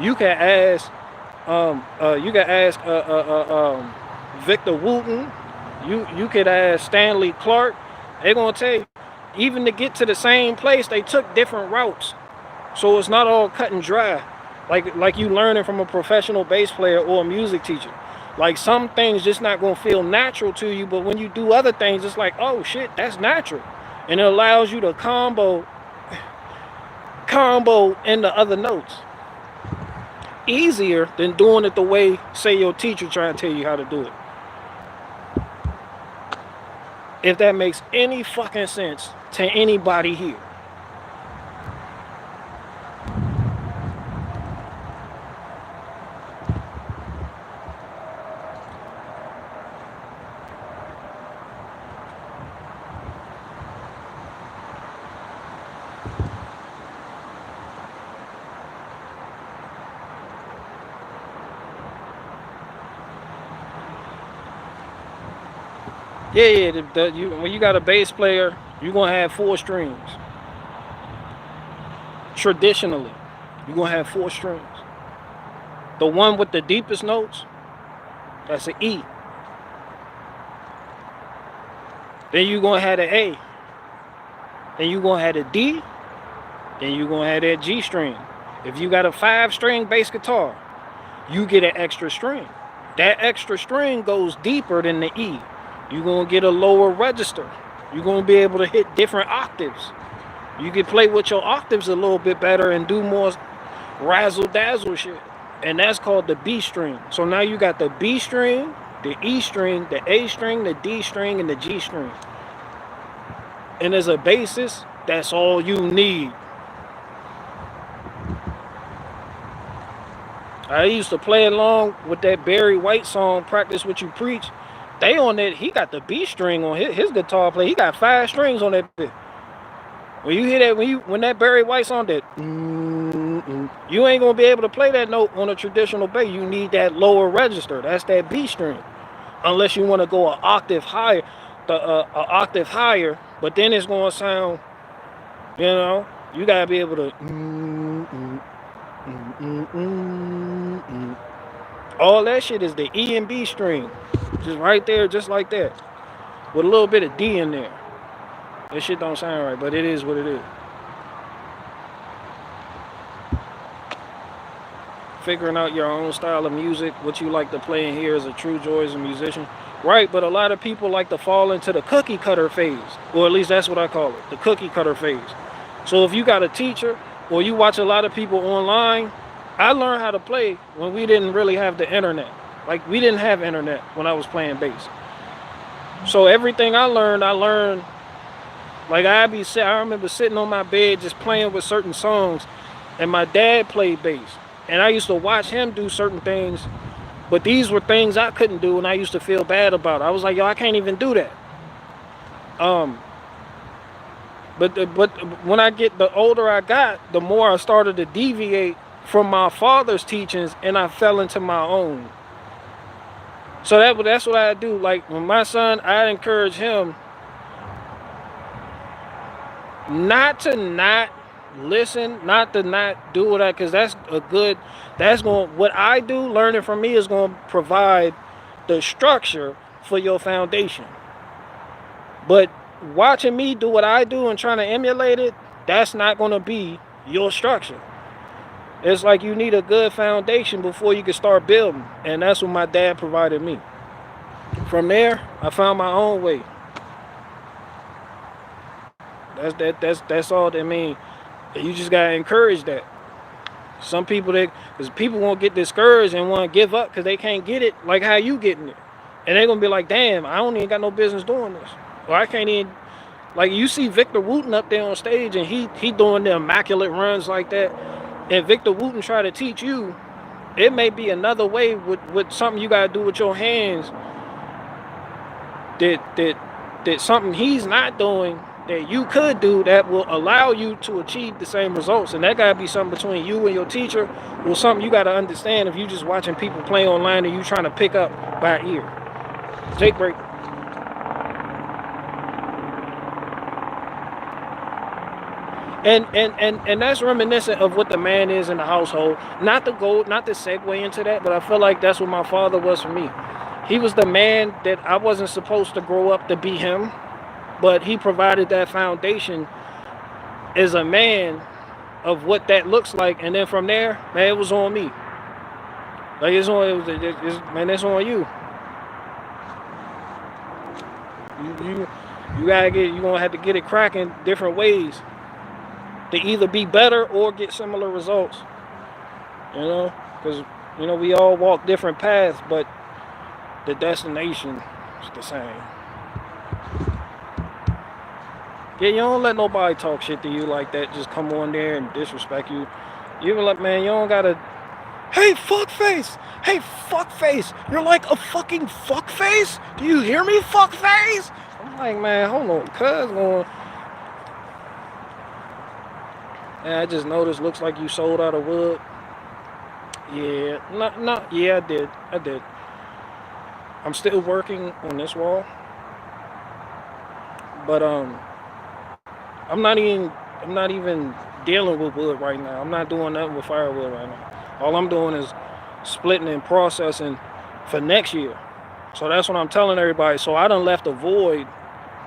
you can ask Victor Wooten, you could ask Stanley Clark. They're gonna tell you, even to get to the same place, they took different routes. So it's not all cut and dry, like you learning from a professional bass player or a music teacher. Like some things just not gonna feel natural to you, but when you do other things, it's like, oh shit, that's natural. And it allows you to combo into other notes easier than doing it the way, say, your teacher trying to tell you how to do it. If that makes any fucking sense to anybody here. Yeah, when you got a bass player, you're going to have 4 strings. Traditionally, you're going to have 4 strings. The one with the deepest notes, that's an E. Then you're going to have the A. Then you're going to have the D. Then you're going to have that G string. If you got a 5-string bass guitar, you get an extra string. That extra string goes deeper than the E. You're going to get a lower register. You're going to be able to hit different octaves. You can play with your octaves a little bit better and do more razzle-dazzle shit. And that's called the B string. So now you got the B string, the E string, the A string, the D string, and the G string. And as a bassist, that's all you need. I used to play along with that Barry White song, Practice What You Preach. They on that, he got the B string on his guitar play. He got 5 strings on that bit. When you hear that, when that Barry White song, that you ain't gonna be able to play that note on a traditional bass. You need that lower register. That's that B string. Unless you want to go an octave higher, but then it's gonna sound, you know, you gotta be able to all that shit is the E and B string. Just right there, just like that. With a little bit of D in there. That shit don't sound right, but it is what it is. Figuring out your own style of music, what you like to play in here is a true joy as a musician. Right, but a lot of people like to fall into the cookie cutter phase. Or at least that's what I call it, the cookie cutter phase. So if you got a teacher, or you watch a lot of people online, I learned how to play when we didn't really have the internet. Like, we didn't have internet when I was playing bass. So everything I learned Like I remember sitting on my bed just playing with certain songs, and my dad played bass, and I used to watch him do certain things, but these were things I couldn't do, and I used to feel bad about it. I was like, yo, I can't even do that. Um, but when the older I got, the more I started to deviate from my father's teachings, and I fell into my own. So that's what I do. Like when my son, I encourage him not to not listen, not to not do that, because what I do, learning from me is going to provide the structure for your foundation. But watching me do what I do and trying to emulate it, that's not going to be your structure. It's like you need a good foundation before you can start building, and that's what my dad provided me. From there, I found my own way. That's all. I mean, you just gotta encourage that. Some people because people won't get discouraged and want to give up because they can't get it like how you getting it, and they're gonna be like, damn, I don't even got no business doing this, or I can't even. Like you see Victor Wooten up there on stage, and he doing the immaculate runs like that, and Victor Wooten try to teach you. It may be another way with something you gotta do with your hands. That something he's not doing that you could do that will allow you to achieve the same results, and that gotta be something between you and your teacher, or something you gotta understand if you just watching people play online and you trying to pick up by ear. Take break. And that's reminiscent of what the man is in the household. Not to segue into that, but I feel like that's what my father was for me. He was the man that I wasn't supposed to grow up to be him, but he provided that foundation as a man of what that looks like, and then from there, man, it was on me. Like it's on you. You gonna have to get it cracking different ways to either be better or get similar results. Because we all walk different paths, but the destination is the same. Yeah, you don't let nobody talk shit to you like that. Just come on there and disrespect you. You like, man, you don't gotta. Hey, fuckface! Hey, fuckface! You're like a fucking fuckface? Do you hear me, fuckface? I'm like, man, hold on, cuz going. And I just noticed. Looks like you sold out of wood. Yeah, yeah, I did. I'm still working on this wall, but I'm not even dealing with wood right now. I'm not doing nothing with firewood right now. All I'm doing is splitting and processing for next year. So that's what I'm telling everybody. So I done left a void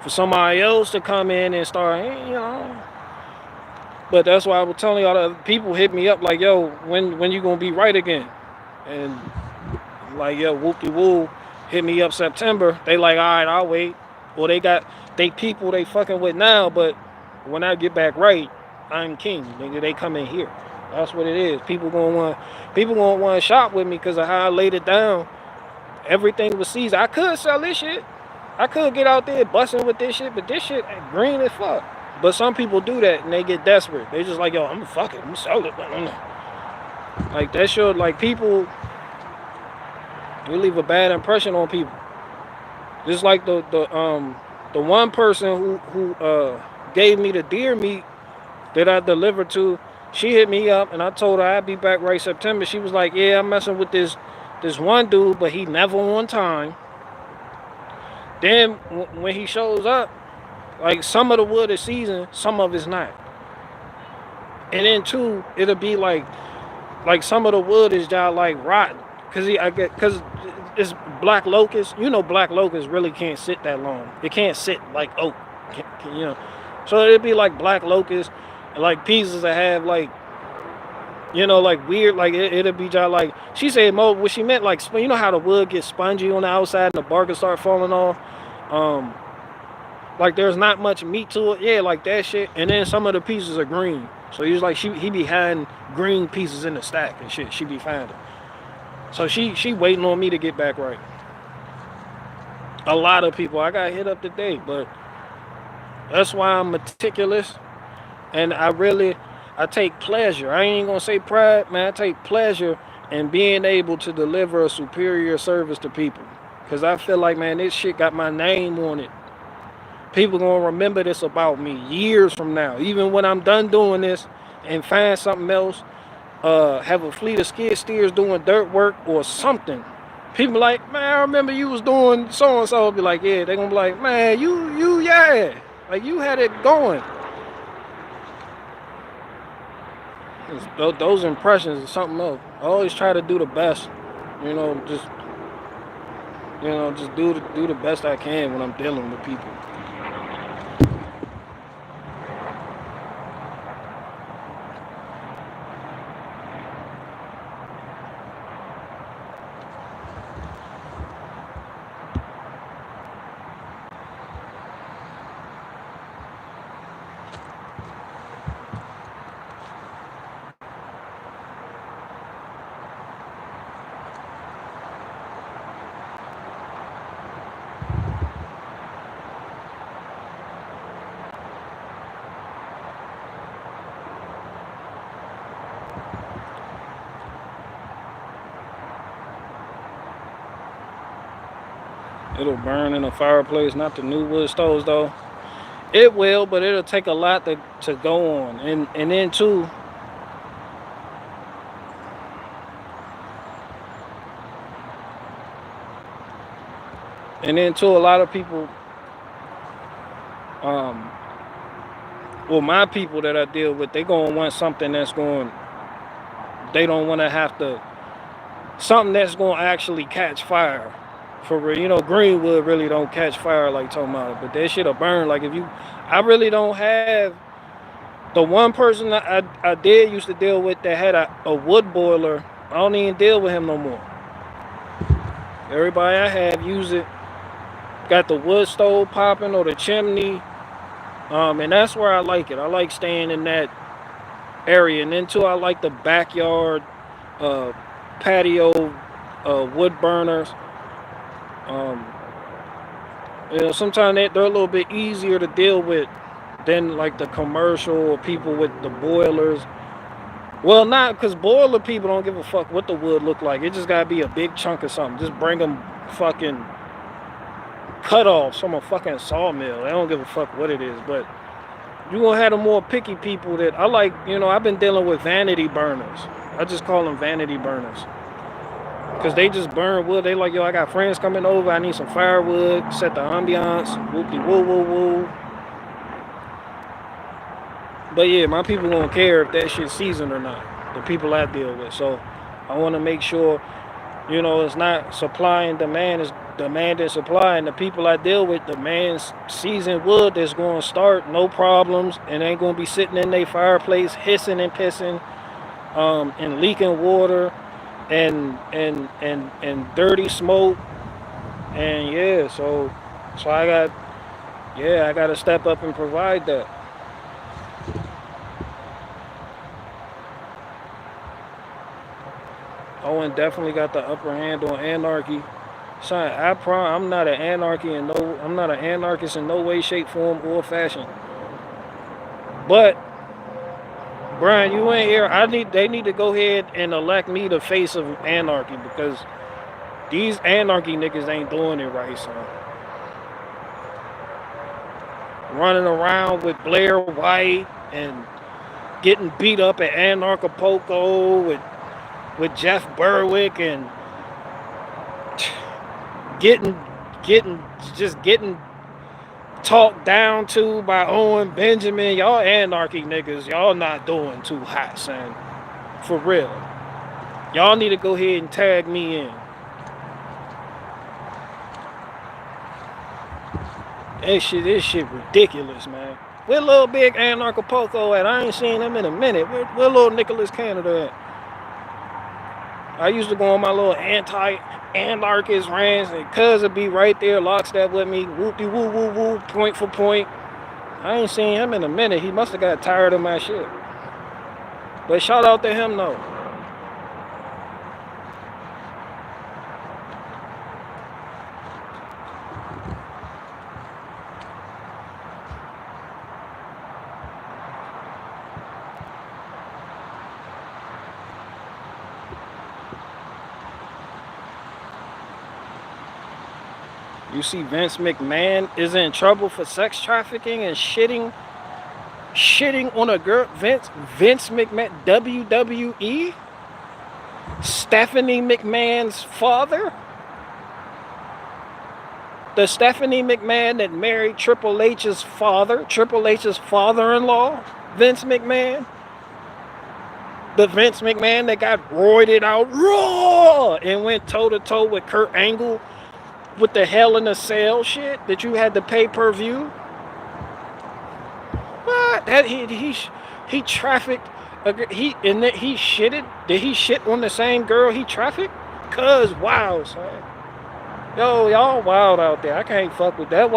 for somebody else to come in and start, But that's why I was telling y'all, that people hit me up like, yo, when you gonna be right again? And like, yo, whoop-de-woo, hit me up September. They like, all right, I'll wait. Well, they got people they fucking with now, but when I get back right, I'm king. Nigga, they come in here. That's what it is. People gonna want to shop with me because of how I laid it down. Everything was seasoned. I could sell this shit. I could get out there busting with this shit, but this shit green as fuck. But some people do that and they get desperate. They just like, yo, I'm gonna sell it. Like that shit, like people, you leave a bad impression on people. Just like the one person who gave me the deer meat that I delivered to, she hit me up and I told her I'd be back right September. She was like, yeah, I'm messing with this one dude, but he never on time. Then when he shows up, like some of the wood is seasoned, some of it's not. And then two, it'll be like some of the wood is just like rotten, cause it's black locust. Black locust really can't sit that long. It can't sit like oak, So it'd be like black locust, and like pieces that have like, like weird, like it'll be just like, she said, what she meant, like, how the wood gets spongy on the outside and the bark will start falling off. Like there's not much meat to it. Yeah, like that shit. And then some of the pieces are green. So he's like, he be hiding green pieces in the stack and shit. She be finding. So she waiting on me to get back right. A lot of people. I got hit up today, but That's why I'm meticulous, and I take pleasure. I ain't gonna say pride, man. I take pleasure in being able to deliver a superior service to people, cause I feel like, man, this shit got my name on it. People gonna remember this about me years from now. Even when I'm done doing this and find something else, have a fleet of skid steers doing dirt work or something. People like, man, I remember you was doing so and so. Be like, yeah. They gonna be like, man, yeah, like you had it going. Those impressions are something else. I always try to do the best. You know, just just do the best I can when I'm dealing with people. It'll burn in a fireplace, not the new wood stoves though. It will, but it'll take a lot to go on, and then too, a lot of people, um, well, my people that I deal with, they gonna want something that's going. They don't want to have to something that's gonna actually catch fire. For real, Greenwood really don't catch fire like talking about it, but that shit'll burn. Like if you, I really don't have the one person that I did used to deal with that had a wood boiler. I don't even deal with him no more. Everybody I have use it. Got the wood stove popping or the chimney, and that's where I like it. I like staying in that area, and then too I like the backyard, uh, patio, wood burners. Um, sometimes they're a little bit easier to deal with than like the commercial or people with the boilers. Well, not because boiler people don't give a fuck what the wood look like. It just gotta be a big chunk of something. Just bring them fucking cut offs from a fucking sawmill. They don't give a fuck what it is. But you gonna have the more picky people that I like. I've been dealing with vanity burners. I just call them vanity burners. Cause they just burn wood. They like, yo, I got friends coming over. I need some firewood. Set the ambiance. Whoopie woo woo woo. But yeah, my people won't care if that shit's seasoned or not. The people I deal with. So I want to make sure, it's not supply and demand. It's demand and supply. And the people I deal with, demand's seasoned wood that's going to start, no problems, and ain't going to be sitting in their fireplace hissing and pissing, and leaking water, and dirty smoke. And yeah, so I got to step up and provide that. Owen definitely got the upper hand on anarchy. Son, I'm not an anarchist in no way, shape, form, or fashion. But Brian, you ain't here. They need to go ahead and elect me the face of anarchy because these anarchy niggas ain't doing it right, son. Running around with Blair White and getting beat up at Anarchapulco with Jeff Berwick and getting getting talked down to by Owen Benjamin. Y'all anarchy niggas, y'all not doing too hot, son. For real. Y'all need to go ahead and tag me in. This shit ridiculous, man. Where little big Anarchapulco at? I ain't seen him in a minute. Where little Nicholas Canada at? I used to go on my little anarchist rants, and cuz would be right there, lockstep with me, whoopty woo woo woo, point for point. I ain't seen him in a minute. He must have got tired of my shit. But shout out to him though. You see Vince McMahon is in trouble for sex trafficking and shitting on a girl. Vince McMahon, WWE, Stephanie McMahon's father, the Stephanie McMahon that married Triple H's father-in-law, Vince McMahon, the Vince McMahon that got roided out raw and went toe-to-toe with Kurt Angle with the Hell in a Cell shit that you had to pay per view. What? That he trafficked he shitted. Did he shit on the same girl he trafficked? Cuz wow, son. Yo, y'all wild out there. I can't fuck with that.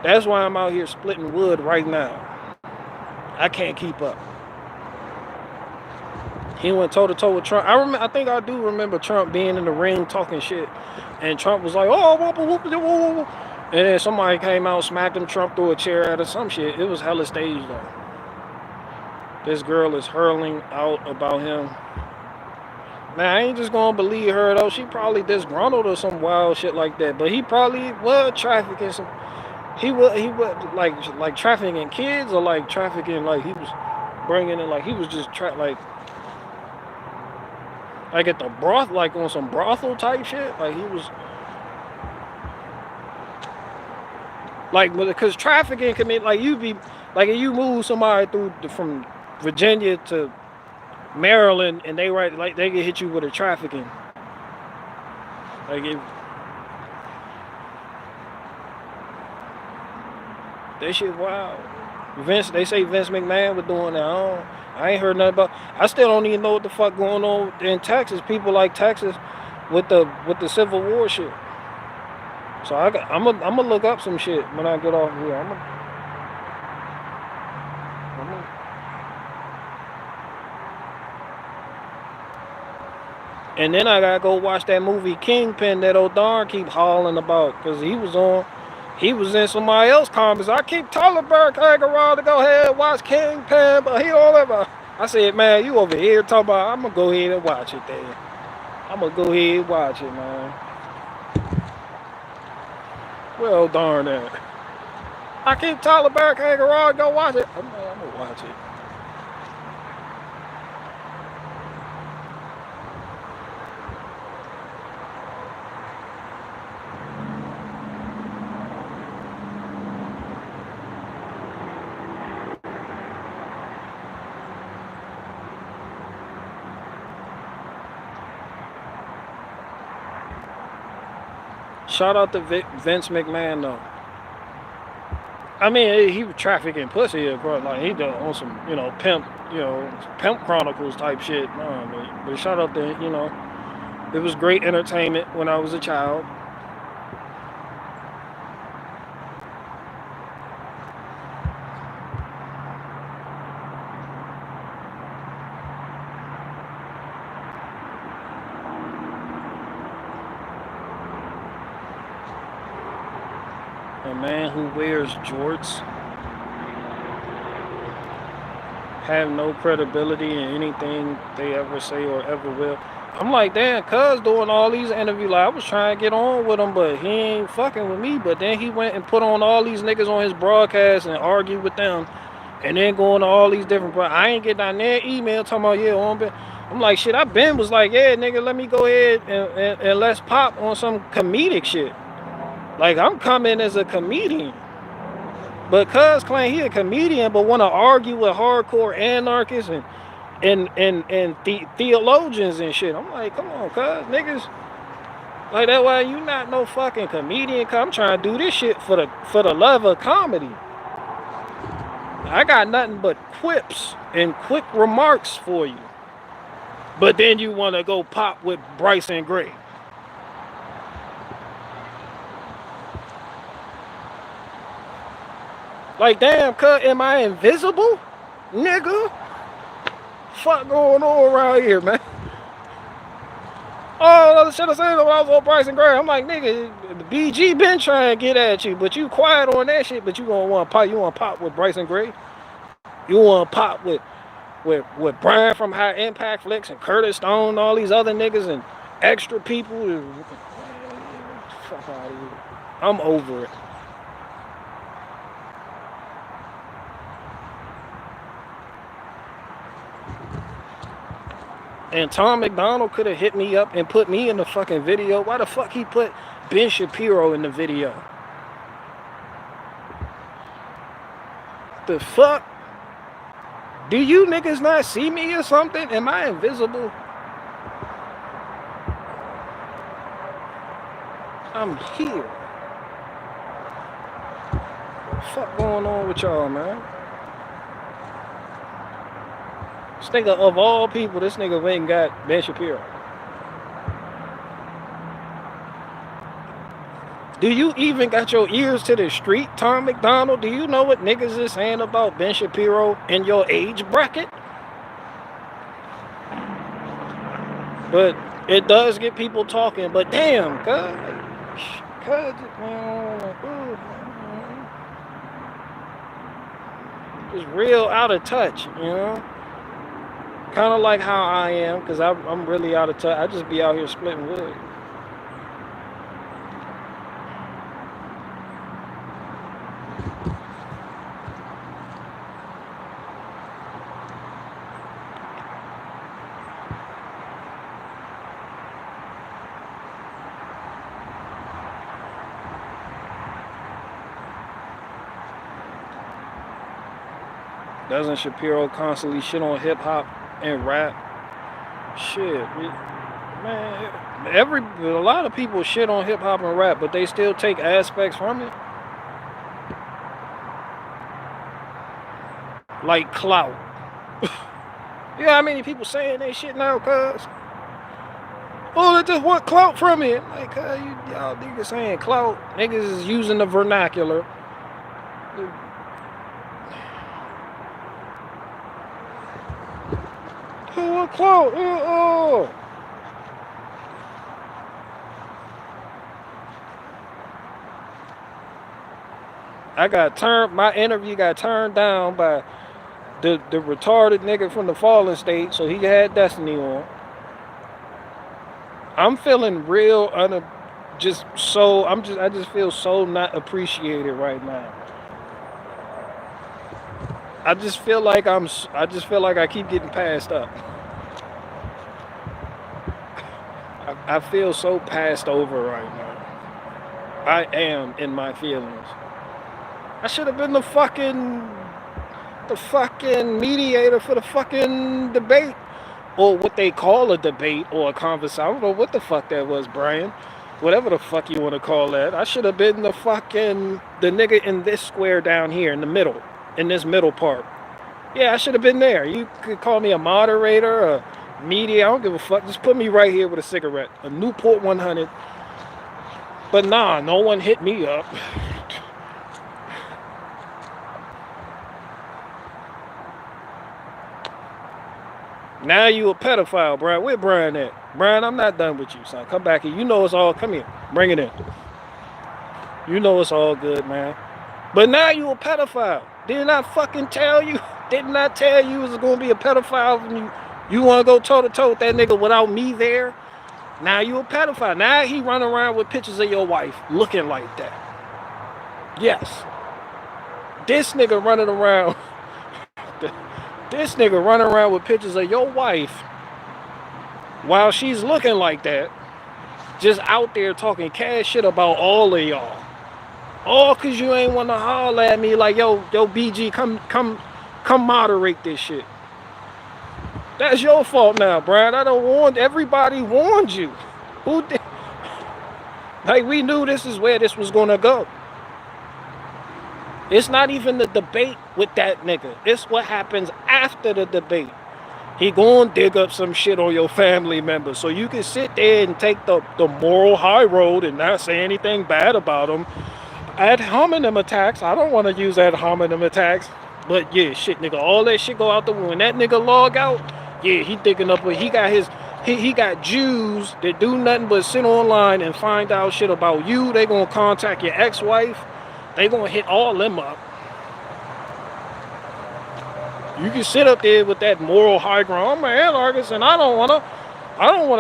That's why I'm out here splitting wood right now. I can't keep up. He went toe to toe with Trump. I think I do remember Trump being in the ring talking shit, and Trump was like, "Oh, whoop," and then somebody came out, smacked him. Trump threw a chair at or some shit. It was hella staged though. This girl is hurling out about him. Now I ain't just gonna believe her though. She probably disgruntled or some wild shit like that. But he probably was trafficking some. He was like trafficking kids or like trafficking like he was bringing in like he was just like at the broth, like on some brothel type shit. Like he was like, because trafficking can mean like you be like if you move somebody from Virginia to Maryland and they can hit you with a trafficking. Like if that shit wild. They say Vince McMahon was doing that. I ain't heard nothing about. I still don't even know what the fuck going on in Texas. People like Texas with the Civil War shit. So I'm gonna look up some shit when I get off here. And then I gotta go watch that movie Kingpin that O'Darn keep hollering about, cause he was in somebody else's comments. I keep telling Berg-Hagen-Rod to go ahead and watch Kingpin, but he don't ever. I said, man, you over here talking about, I'm going to go ahead and watch it then. I'm going to go ahead and watch it, man. Well, darn that. I keep telling Berg-Hagen-Rod to go watch it. I'm going to watch it. Shout out to Vince McMahon though. I mean, he was trafficking pussy, bro. Like he done on some, pimp chronicles type shit. But shout out to, it was great entertainment when I was a child. A man who wears jorts have no credibility in anything they ever say or ever will. I'm like, damn, cuz doing all these interviews, like I was trying to get on with him, but he ain't fucking with me. But then he went and put on all these niggas on his broadcast and argued with them, and then going to all these different. I ain't get down there email talking about I'm like, shit. I been was like, yeah, nigga, let me go ahead and let's pop on some comedic shit. Like, I'm coming as a comedian. But cuz claim he a comedian, but want to argue with hardcore anarchists and theologians and shit. I'm like, come on, cuz, niggas. Like, that why you not no fucking comedian, cuz I'm trying to do this shit for the love of comedy. I got nothing but quips and quick remarks for you. But then you want to go pop with Bryson Gray. Like, damn, cuz, am I invisible? Nigga? Fuck going on around here, man? Oh, the shit I said when I was on Bryson Gray. I'm like, nigga, the BG been trying to get at you, but you quiet on that shit, but you gonna want to pop. You want to pop with Bryson Gray? You want to pop with Brian from High Impact Flicks and Curtis Stone and all these other niggas and extra people? Fuck out of here. I'm over it. And Tom McDonald could have hit me up and put me in the fucking video. Why the fuck he put Ben Shapiro in the video? The fuck? Do you niggas not see me or something? Am I invisible? I'm here. What the fuck going on with y'all, man? This nigga, of all people, this nigga went and got Ben Shapiro. Do you even got your ears to the street, Tom McDonald? Do you know what niggas is saying about Ben Shapiro in your age bracket? But it does get people talking, but damn, cuz, just real out of touch, you know? Kind of like how I am, because I'm really out of touch. I just be out here splitting wood. Doesn't Shapiro constantly shit on hip hop and rap? Shit, man. A lot of people shit on hip hop and rap, but they still take aspects from it. Like clout. You know how many people saying that shit now, cuz? Oh, they just want clout from it. Like, y'all niggas saying clout. Niggas is using the vernacular. Oh, clout. Oh. My interview got turned down by the retarded nigga from the Fallen State, so he had Destiny on. I'm feeling real I just feel so not appreciated right now. I just feel like I keep getting passed up. I feel so passed over right now. I am in my feelings. I should have been the fucking mediator for the fucking debate, or what they call a debate or a conversation. I don't know what the fuck that was, Brian. Whatever the fuck you want to call that. I should have been the nigga in this square down here in the middle, in this middle part. Yeah, I should have been there. You could call me a moderator, a media. I don't give a fuck. Just put me right here with a cigarette, a Newport 100. But nah, no one hit me up. Now you a pedophile, Brian. Where Brian at? Brian, I'm not done with you, son. Come back here. You know it's all. Come here. Bring it in. You know it's all good, man. But now you a pedophile. Didn't I fucking tell you? Didn't I tell you it was going to be a pedophile when you want to go toe-to-toe with that nigga without me there? Now you a pedophile. Now he running around with pictures of your wife looking like that. Yes. This nigga running around. This nigga running around with pictures of your wife while she's looking like that, just out there talking cash shit about all of y'all. All cause you ain't want to holler at me like, yo, BG, come moderate this shit. That's your fault now, Brian. Everybody warned you. Who did? Like, we knew this is where this was gonna go. It's not even the debate with that nigga. It's what happens after the debate. He gonna dig up some shit on your family members. So you can sit there and take the moral high road and not say anything bad about them. Ad hominem attacks. I don't want to use ad hominem attacks. But yeah, shit, nigga. All that shit go out the window. When that nigga log out, yeah, he digging up. He got Jews that do nothing but sit online and find out shit about you. They gonna contact your ex-wife. They gonna hit all them up. You can sit up there with that moral high ground. I'm an anarchist and I don't wanna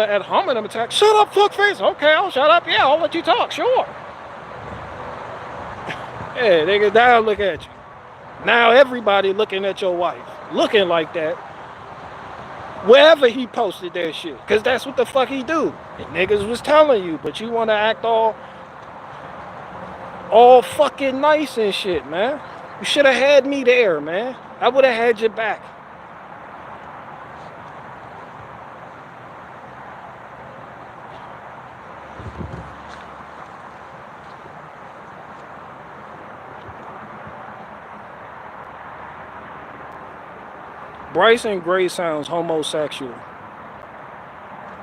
ad hominem attack. Shut up, fuckface. Okay, I'll shut up. Yeah, I'll let you talk. Sure. Yeah, nigga, now look at you. Now everybody looking at your wife, looking like that. Wherever he posted that shit, cause that's what the fuck he do. And niggas was telling you, but you wanna act all fucking nice and shit, man. You should have had me there, man. I would have had your back. Bryson Gray sounds homosexual.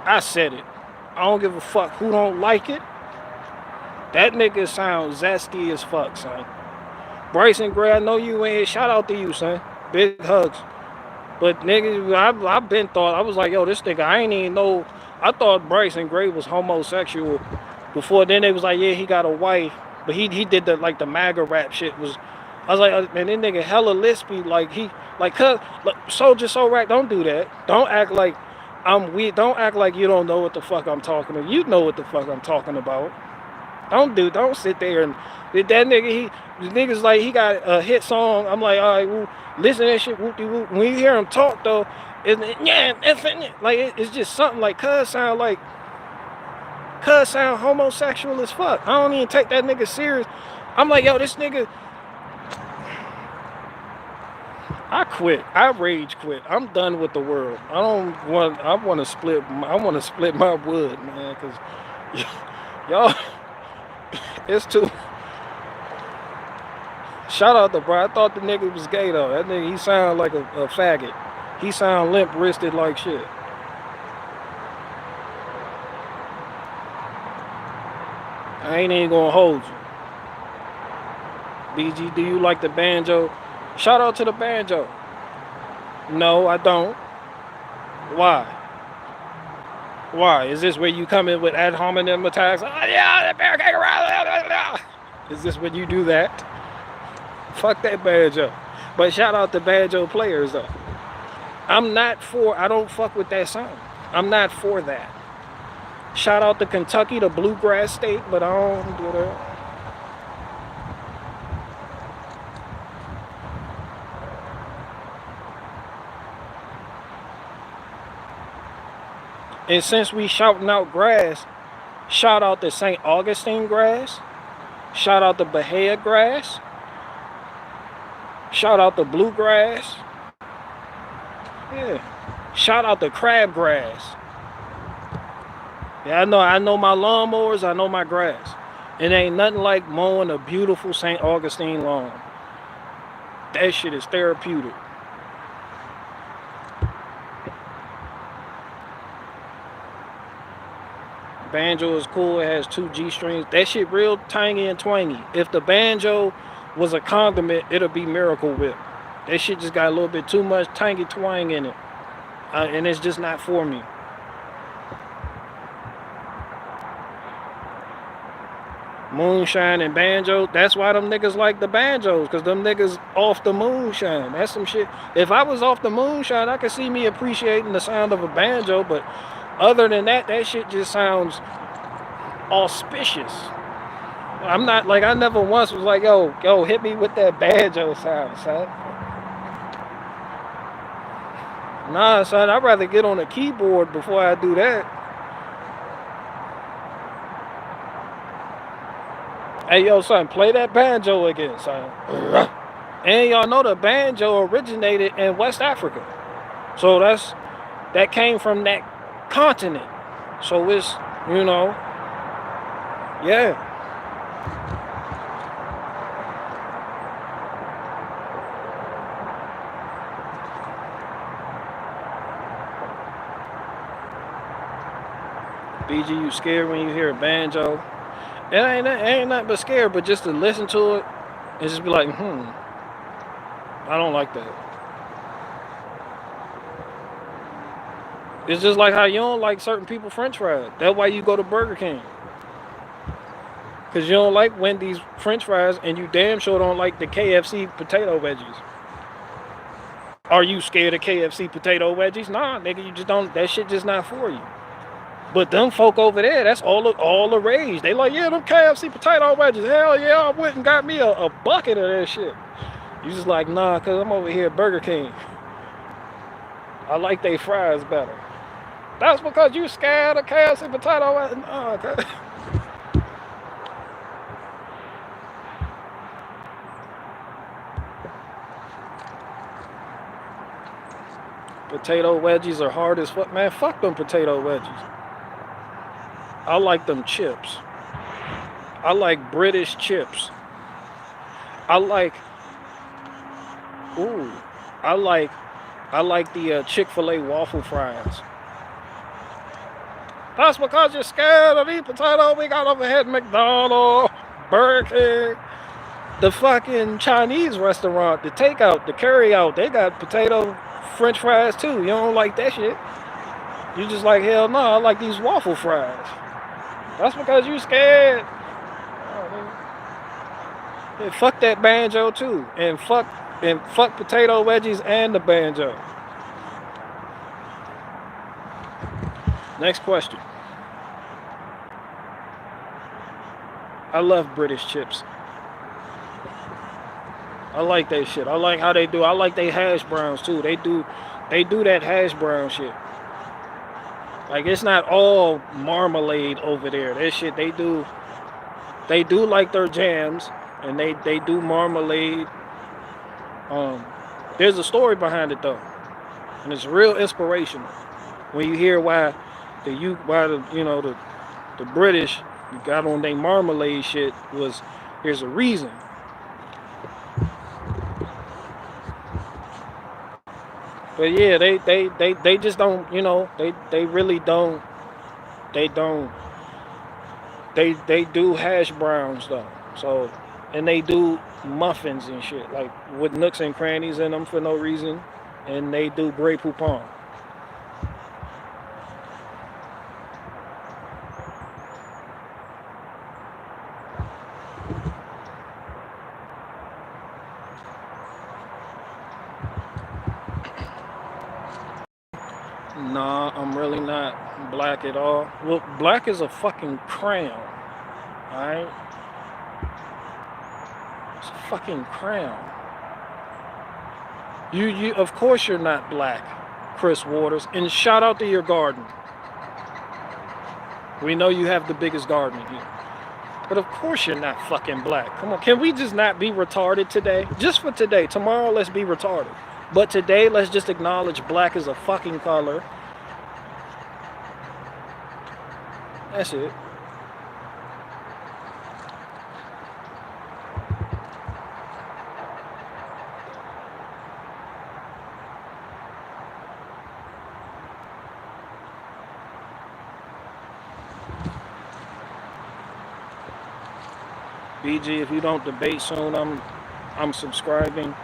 I said it. I don't give a fuck who don't like it. That nigga sounds zesty as fuck, son. Bryson Gray, I know you ain't. Shout out to you, son. Big hugs. But nigga, I've been thought, I was like, yo, this nigga, I ain't even know. I thought Bryson Gray was homosexual before. Then they was like, yeah, he got a wife. But he did the like the MAGA rap shit was. I was like, man, this nigga hella lispy. Like he like cuz like, Soldier So Rap, don't do that. Don't act like I'm weird. Don't act like you don't know what the fuck I'm talking about. You know what the fuck I'm talking about. Don't sit there and that nigga the nigga's like he got a hit song. I'm like, all right, well, listen to that shit, whoop de whoop. When you hear him talk though, it's just something like cuz sound homosexual as fuck. I don't even take that nigga serious. I'm like, yo, this nigga. I quit. I rage quit. I'm done with the world. I want to split my wood, man, cuz y'all it's too. Shout out to bro. I thought the nigga was gay though. That nigga, he sound like a faggot. He sound limp-wristed like shit. I ain't even gonna hold you. BG, do you like the banjo? Shout out to the banjo. No, I don't. Why? Why? Is this where you come in with ad hominem attacks? Oh, yeah, the bear came around. Is this when you do that? Fuck that banjo. But shout out to banjo players though. I don't fuck with that sound. I'm not for that. Shout out to Kentucky, the bluegrass state, but I don't do that. And since we shouting out grass, shout out to St. Augustine grass. Shout out to Bahia grass. Shout out to bluegrass. Yeah. Shout out to crabgrass. Yeah, I know my lawnmowers, I know my grass. It ain't nothing like mowing a beautiful St. Augustine lawn. That shit is therapeutic. Banjo is cool. It has 2 G strings. That shit real tangy and twangy. If the banjo was a condiment, it'll be Miracle Whip. That shit just got a little bit too much tangy twang in it. And it's just not for me. Moonshine and banjo. That's why them niggas like the banjos. Because them niggas off the moonshine. That's some shit. If I was off the moonshine, I could see me appreciating the sound of a banjo. But other than that, that shit just sounds auspicious. I'm not like, I never once was like, yo, hit me with that banjo sound, son. Nah, son, I'd rather get on a keyboard before I do that. Hey, yo, son, play that banjo again, son. And y'all know the banjo originated in West Africa. So that came from that continent. So it's, you know, yeah. BG, you scared when you hear a banjo? It ain't nothing but scared, but just to listen to it and just be like, I don't like that. It's just like how you don't like certain people French fries. That's why you go to Burger King. Because you don't like Wendy's French fries and you damn sure don't like the KFC potato veggies. Are you scared of KFC potato veggies? Nah, nigga, you just don't. That shit just not for you. But them folk over there, that's all the rage. They like, yeah, them KFC potato wedges. Hell yeah, I went and got me a bucket of that shit. You just like, nah, cause I'm over here at Burger King. I like they fries better. That's because you scared of KFC potato wedges. Nah, cause potato wedges are hard as fuck. Man, fuck them potato wedges. I like them chips. I like British chips. I like, ooh, I like, I like the Chick-fil-A waffle fries. That's because you're scared of these potatoes we got over here at McDonald's, Burger King, the fucking Chinese restaurant, the takeout, the carry out. They got potato French fries too. You don't like that shit. You just like, hell no, I like these waffle fries. That's because you scared. And fuck that banjo too, and fuck potato wedgies and the banjo. Next question. I love British chips. I like that shit. I like how they do. I like they hash browns too. They do that hash brown shit. Like it's not all marmalade over there. That shit they do like their jams, and they do marmalade. There's a story behind it though, and it's real inspirational when you hear why the British got on their marmalade shit. There's a reason. But yeah, they just don't, they really don't, they do hash browns though. So, and they do muffins and shit, like with nooks and crannies in them for no reason. And they do Grey Poupon. Nah, I'm really not black at all. Well, black is a fucking crayon, alright? It's a fucking crayon. You, of course you're not black, Chris Waters. And shout out to your garden. We know you have the biggest garden here. But of course you're not fucking black. Come on, can we just not be retarded today? Just for today. Tomorrow, let's be retarded. But today, let's just acknowledge black is a fucking color. That's it. BG, if you don't debate soon, I'm subscribing.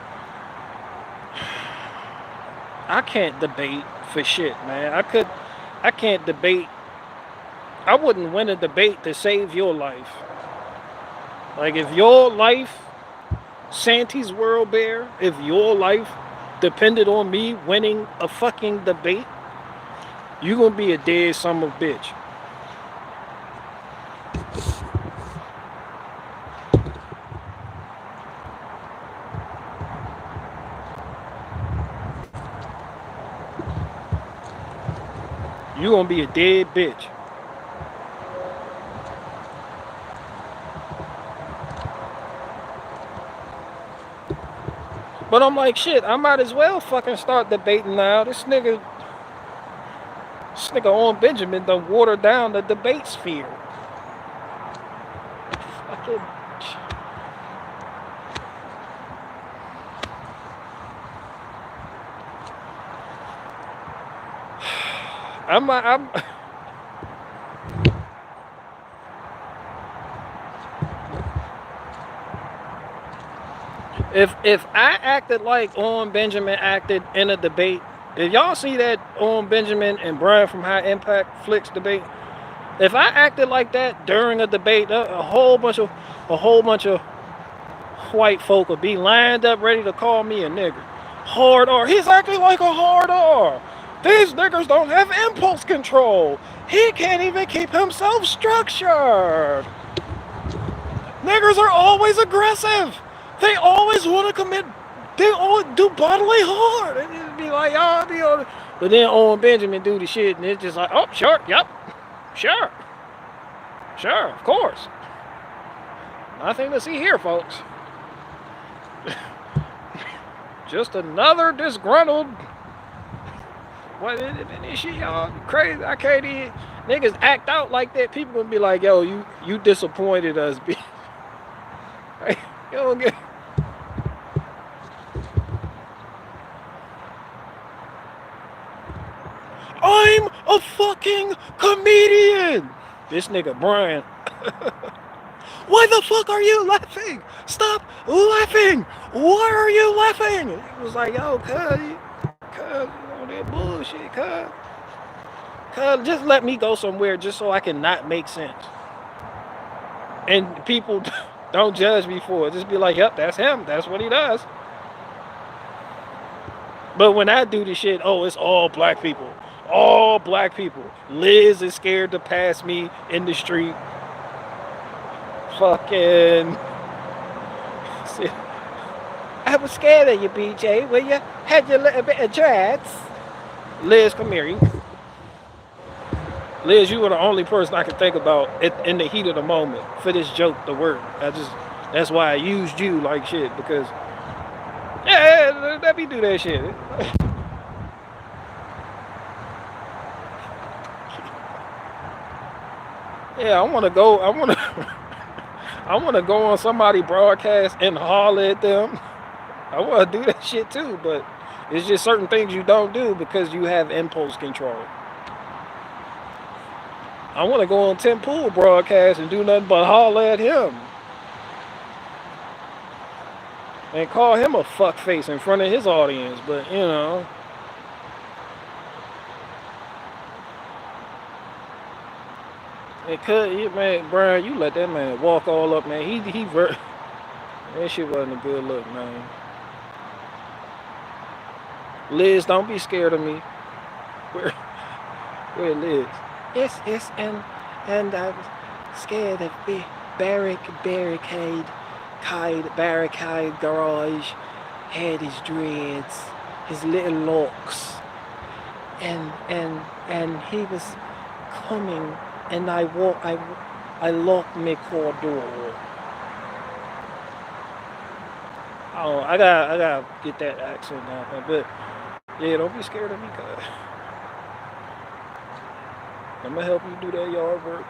I can't debate for shit, man. I can't debate. I wouldn't win a debate to save your life. Like if your life, Santi's World Bear, if your life depended on me winning a fucking debate, you gonna be a dead son of a bitch. You gonna be a dead bitch. But I'm like, shit, I might as well fucking start debating now. This nigga on Benjamin done watered down the debate sphere. Fucking I'm if I acted like On Benjamin acted in a debate, if y'all see that On Benjamin and Brian from High Impact Flicks debate, if I acted like that during a debate, a whole bunch of white folk would be lined up ready to call me a nigger. Hard R. He's acting like a hard R. These niggers don't have impulse control. He can't even keep himself structured. Niggers are always aggressive. They always want to commit. They always do bodily harm. And it'd be like, y'all be on. But then Owen Benjamin do the shit, and it's just like, oh, sure, yep, sure, of course. Nothing to see here, folks. Just another disgruntled. What this shit, y'all crazy? I can't even. Niggas act out like that. People gonna be like, yo, you disappointed us, bitch. You don't get. I'm a fucking comedian. This nigga Brian. Why the fuck are you laughing? Stop laughing. Why are you laughing? He was like, yo, cuz, you on that bullshit, cuz. Cuz, just let me go somewhere just so I can not make sense. And people don't judge me for it. Just be like, yep, that's him. That's what he does. But when I do this shit, oh, it's all black people. All black people. Liz is scared to pass me in the street. Fucking. I was scared of you, BJ. When you had your little bit of dreads. Liz, come here. Liz, you were the only person I could think about in the heat of the moment for this joke to work. That's why I used you like shit, because yeah, let me do that shit. Yeah, I want to go on somebody broadcast and holler at them. I want to do that shit too, but it's just certain things you don't do because you have impulse control. I want to go on Tim Pool broadcast and do nothing but holler at him. And call him a fuckface in front of his audience, but you know. It could, man, Brian, you let that man walk all up, man. That shit wasn't a good look, man. Liz, don't be scared of me. Where Liz? Yes, and I was scared of the barricade garage, had his dreads, his little locks, and he was coming, and I locked my car door. Oh, I gotta get that accent down, but yeah, don't be scared of me, cuz I'm gonna help you do that yard work.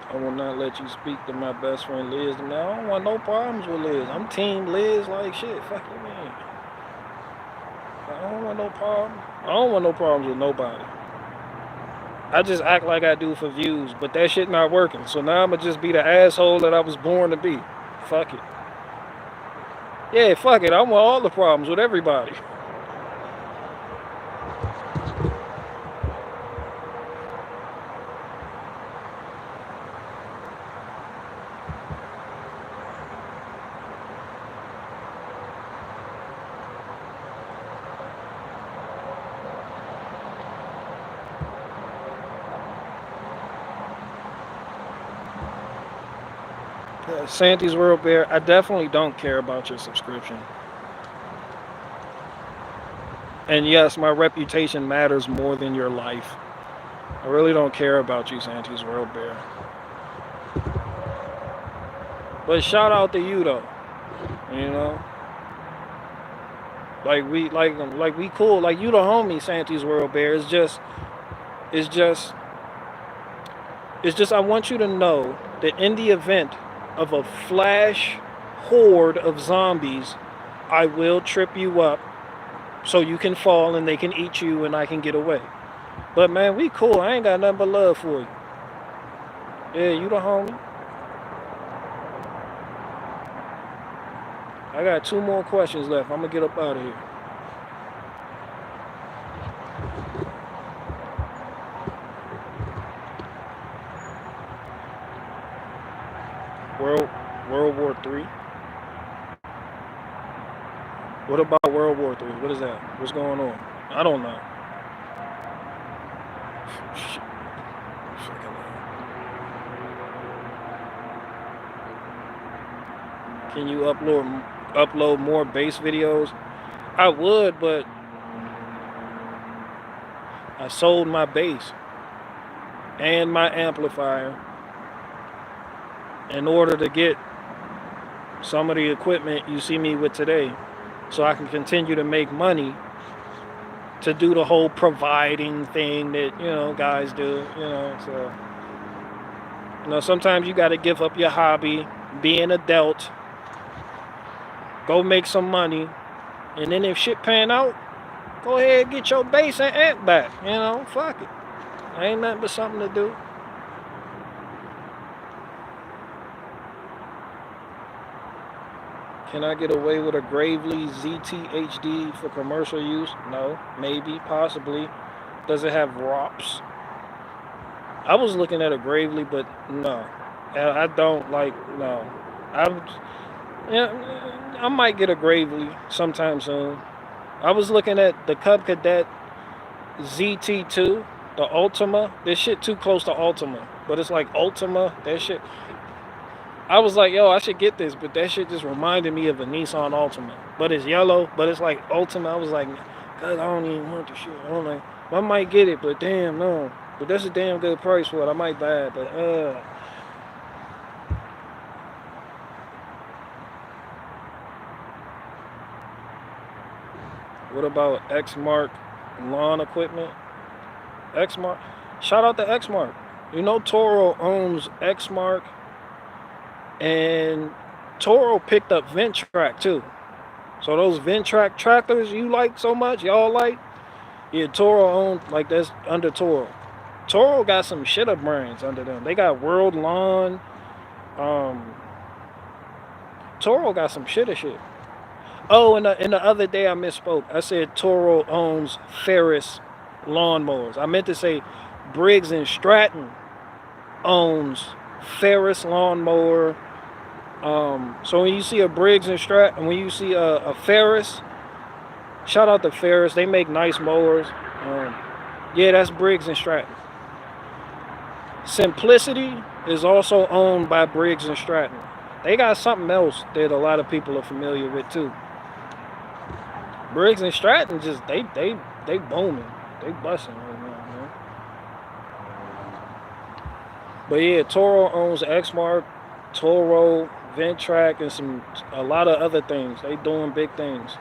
I will not let you speak to my best friend Liz. Now, I don't want no problems with Liz. I'm team Liz like shit. Fuck you, man. I don't want no problem. I don't want no problems with nobody. I just act like I do for views, but that shit not working. So now I'm gonna just be the asshole that I was born to be. Fuck it. Yeah, fuck it. I want all the problems with everybody. Santy's World Bear, I definitely don't care about your subscription. And yes, my reputation matters more than your life. I really don't care about you, Santy's World Bear. But shout out to you though. You know? Like we cool. Like you the homie, Santy's World Bear. It's just I want you to know that in the event of a flash horde of zombies, I will trip you up so you can fall and they can eat you and I can get away. But man, we cool. I ain't got nothing but love for you. Yeah, you the homie. I got 2 more questions left. I'm gonna get up out of here. World War III. What about World War III? What is that? What's going on? I don't know. Shit. Can you upload more bass videos? I would, but I sold my bass and my amplifier in order to get some of the equipment you see me with today, so I can continue to make money to do the whole providing thing that guys do. So sometimes you got to give up your hobby, be an adult, go make some money, and then if shit pan out, go ahead and get your bass and amp back. Fuck it. Ain't nothing but something to do. Can I get away with a Gravely ZT-HD for commercial use? No, maybe, possibly. Does it have ROPS? I was looking at a Gravely, but no. I don't no. I might get a Gravely sometime soon. I was looking at the Cub Cadet ZT2, the Ultima. This shit too close to Ultima, but it's like Ultima, that shit. I was like, yo, I should get this, but that shit just reminded me of a Nissan Altima. But it's yellow, but it's like Ultima. I was like, God, I don't even want the shit. I might get it, but damn, no. But that's a damn good price for it. I might buy it, but what about Exmark lawn equipment? Exmark, shout out to Exmark. Toro owns Exmark. And Toro picked up Ventrac too. So those Ventrac tractors you like so much, y'all like, yeah, Toro owned, like, that's under Toro. Toro got some shitter brands under them. They got World Lawn. Toro got some shitter shit. Oh, and the other day I misspoke. I said Toro owns Ferris lawnmowers. I meant to say Briggs and Stratton owns Ferris lawnmower. So when you see a Briggs and Stratton, when you see a Ferris, shout out to Ferris. They make nice mowers. Yeah, that's Briggs and Stratton. Simplicity is also owned by Briggs and Stratton. They got something else that a lot of people are familiar with too. Briggs and Stratton just they booming, they busting right now, man. But yeah, Toro owns Exmark, Toro, Ventrac, and a lot of other things. They doing big things.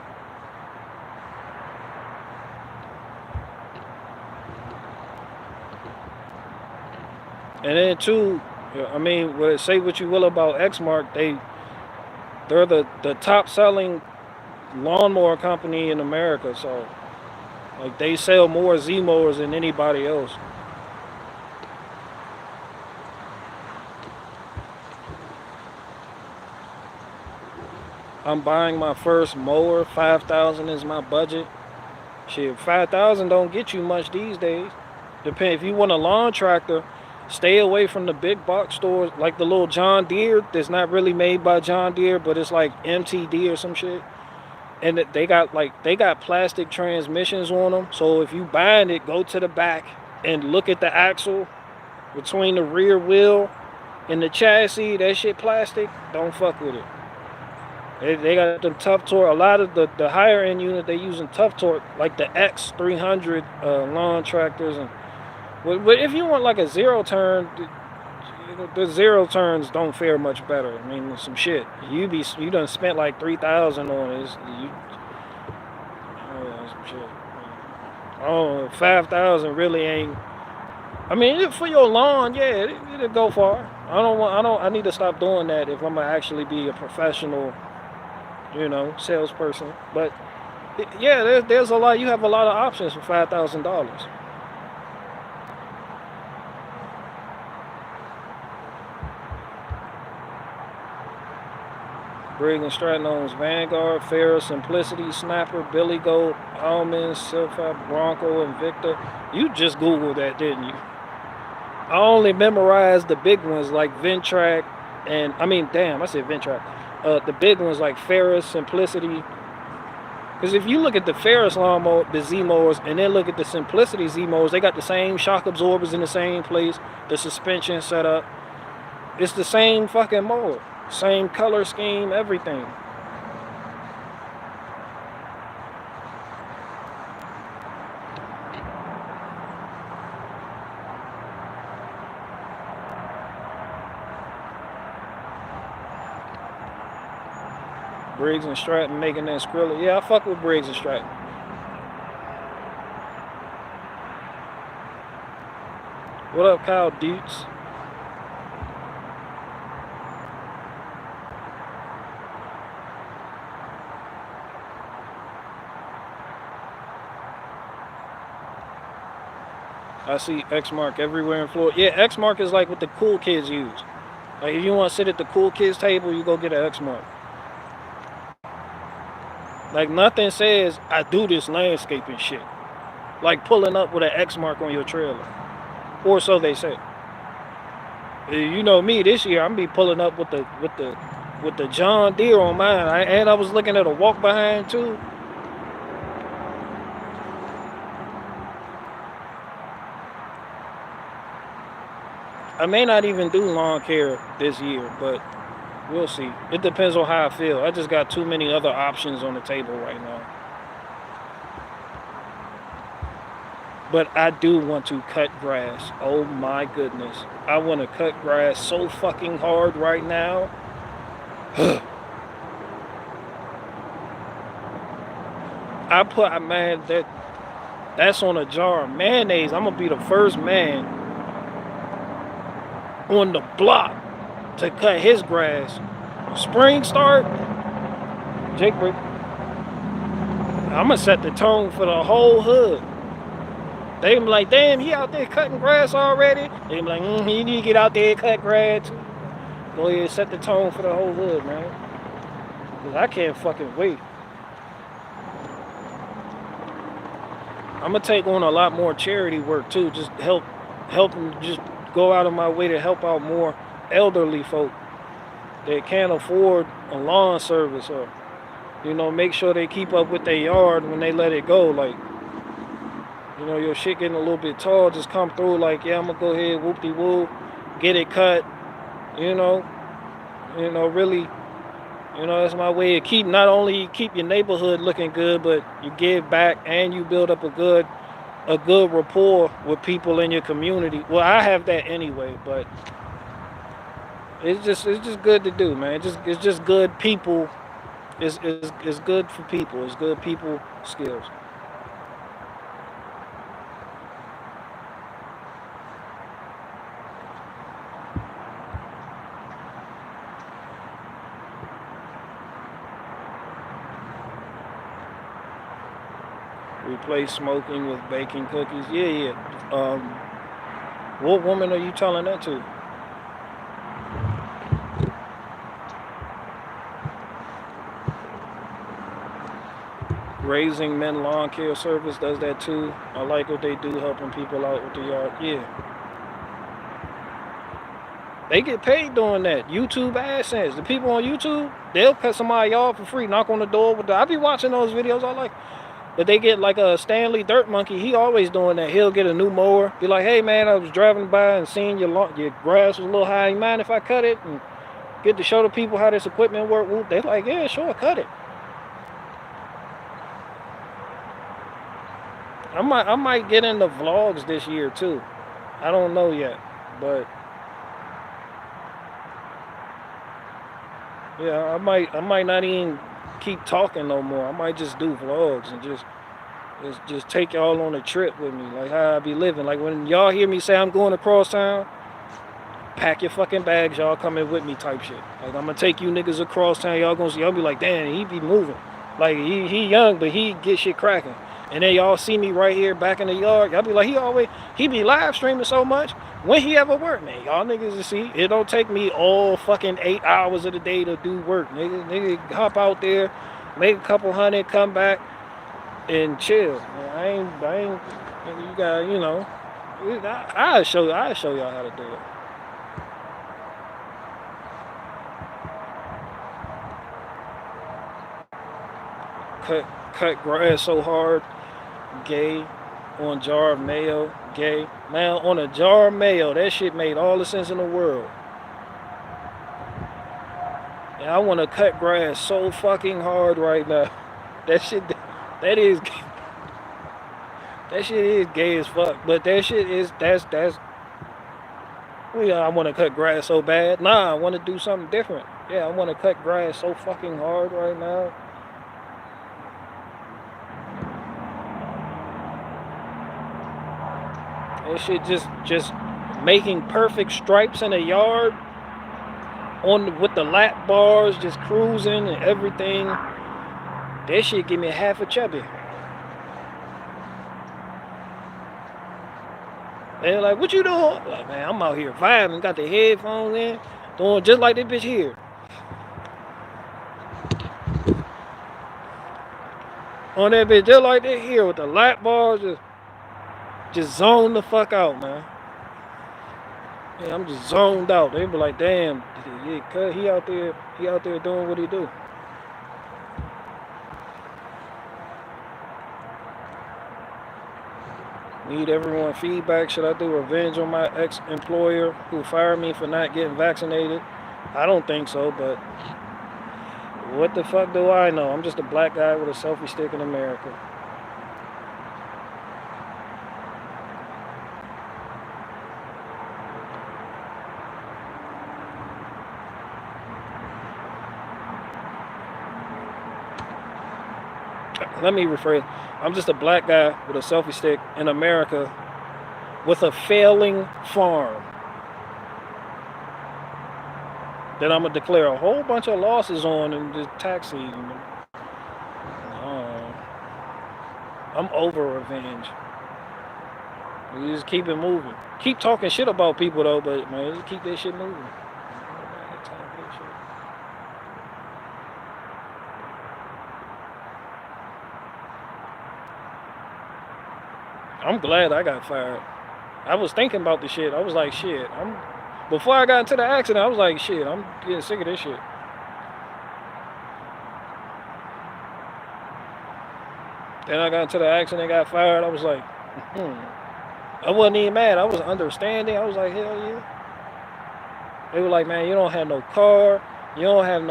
And then too, I mean, say what you will about Exmark, they're the top selling lawnmower company in America. So like they sell more Z mowers than anybody else. I'm buying my first mower. $5,000 is my budget. Shit, $5,000 don't get you much these days. Depend if you want a lawn tractor, stay away from the big box stores like the little John Deere that's not really made by John Deere, but it's like MTD or some shit. And they got plastic transmissions on them. So if you buying it, go to the back and look at the axle between the rear wheel and the chassis. That shit plastic. Don't fuck with it. They got them Tough Torque. A lot of the higher end unit they using Tough Torque, like the X300 lawn tractors. And but if you want like a zero turn, the zero turns don't fare much better. I mean, some shit. You done spent like $3,000 on it. Some shit. Oh, 5,000 really ain't. I mean, for your lawn, yeah, it'll go far. I need to stop doing that if I'm gonna actually be a professional, salesperson. But yeah, there's a lot. You have a lot of options for $5,000. Briggs and Stratton owns Vanguard, Ferris, Simplicity, Snapper, Billy Goat, Almond, Silpha, Bronco, and Victor. You just Googled that, didn't you? I only memorized the big ones like Ventrac and, I said Ventrac. The big ones like Ferris, Simplicity, Because if you look at the Ferris lawnmower, the Z mowers, and then look at the Simplicity Z mowers, they got the same shock absorbers in the same place, the suspension setup. It's the same fucking mower, same color scheme, everything. Briggs and Stratton making that Skrilla. Yeah, I fuck with Briggs and Stratton. What up, Kyle Dukes? I see X-Mark everywhere in Florida. Yeah, X-Mark is like what the cool kids use. Like if you want to sit at the cool kids table, you go get an X-Mark. Like nothing says I do this landscaping shit like pulling up with an X-Mark on your trailer, or so they say. You know me, this year I'm be pulling up with the John Deere on mine, and I was looking at a walk behind too. I may not even do lawn care this year, but we'll see. It depends on how I feel. I just got too many other options on the table right now. But I do want to cut grass. Oh my goodness. I want to cut grass so fucking hard right now. Man, that's on a jar of mayonnaise. I'm gonna be the first man on the block to cut his grass. Spring start, Jake Brick. I'm gonna set the tone for the whole hood. They be like, damn, he out there cutting grass already. They be like, you need to get out there and cut grass too. Go ahead and set the tone for the whole hood, man. Cause I can't fucking wait. I'm gonna take on a lot more charity work too. Just help just go out of my way to help out more elderly folk that can't afford a lawn service, or make sure they keep up with their yard when they let it go. Like, your shit getting a little bit tall, just come through like, yeah, I'm gonna go ahead, whoop-de-whoop, get it cut, really, that's my way of not only keep your neighborhood looking good, but you give back and you build up a good rapport with people in your community. Well, I have that anyway, but it's just good to do, man. It's just good people. It's good for people. It's good people skills. Replace smoking with baking cookies. Yeah. What woman are you telling that to? Raising Men Lawn Care Service does that too. I like what they do, helping people out with the yard. Yeah. They get paid doing that. YouTube AdSense. The people on YouTube, they'll cut somebody's yard for free, knock on the door with I be watching those videos. I like. But they get like a Stanley Dirt Monkey. He always doing that. He'll get a new mower. Be like, hey man, I was driving by and seeing your grass was a little high. You mind if I cut it? And get to show the people how this equipment work. They like, yeah, sure, cut it. I might get into vlogs this year too. I don't know yet, but yeah, I might not even keep talking no more. I might just do vlogs and just take y'all on a trip with me, like how I be living. Like when y'all hear me say I'm going across town, pack your fucking bags, y'all coming with me type shit. Like I'm gonna take you niggas across town, y'all gonna see, y'all be like, damn, he be moving. Like he young, but he get shit cracking. And then y'all see me right here back in the yard, y'all be like, he be live streaming so much. When he ever work, man, y'all niggas to see, it don't take me all fucking 8 hours of the day to do work. Nigga hop out there, make a couple hundred, come back, and chill. I ain't, you got, I'll show y'all how to do it. cut grass so hard, gay. On jar of mayo, gay. Man, on a jar of mayo, that shit made all the sense in the world. And I want to cut grass so fucking hard right now. That shit, that is, that shit is gay as fuck. But that shit is, that's. Yeah, I want to cut grass so bad. Nah, I want to do something different. Yeah, I want to cut grass so fucking hard right now. That shit just making perfect stripes in the yard with the lap bars, just cruising and everything. That shit give me half a chubby. They're like, what you doing? Like, man, I'm out here vibing, got the headphones in, doing just like this bitch here. On that bitch, just like that here with the lap bars, just zone the fuck out, man. Yeah, I'm just zoned out. They be like, damn, yeah, he out there doing what he do. Need everyone feedback. Should I do revenge on my ex-employer who fired me for not getting vaccinated? I don't think so, but what the fuck do I know? I'm just a black guy with a selfie stick in America. Let me rephrase. I'm just a black guy with a selfie stick in America with a failing farm that I'm going to declare a whole bunch of losses on in the tax season. I'm over revenge. We just keep it moving. Keep talking shit about people though, but man, just keep that shit moving. I'm glad I got fired. I was thinking about the shit. I was like, shit. Before I got into the accident, I was like, shit, I'm getting sick of this shit. Then I got into the accident, got fired. I was like, I wasn't even mad. I was understanding. I was like, hell yeah. They were like, man, you don't have no car. You don't have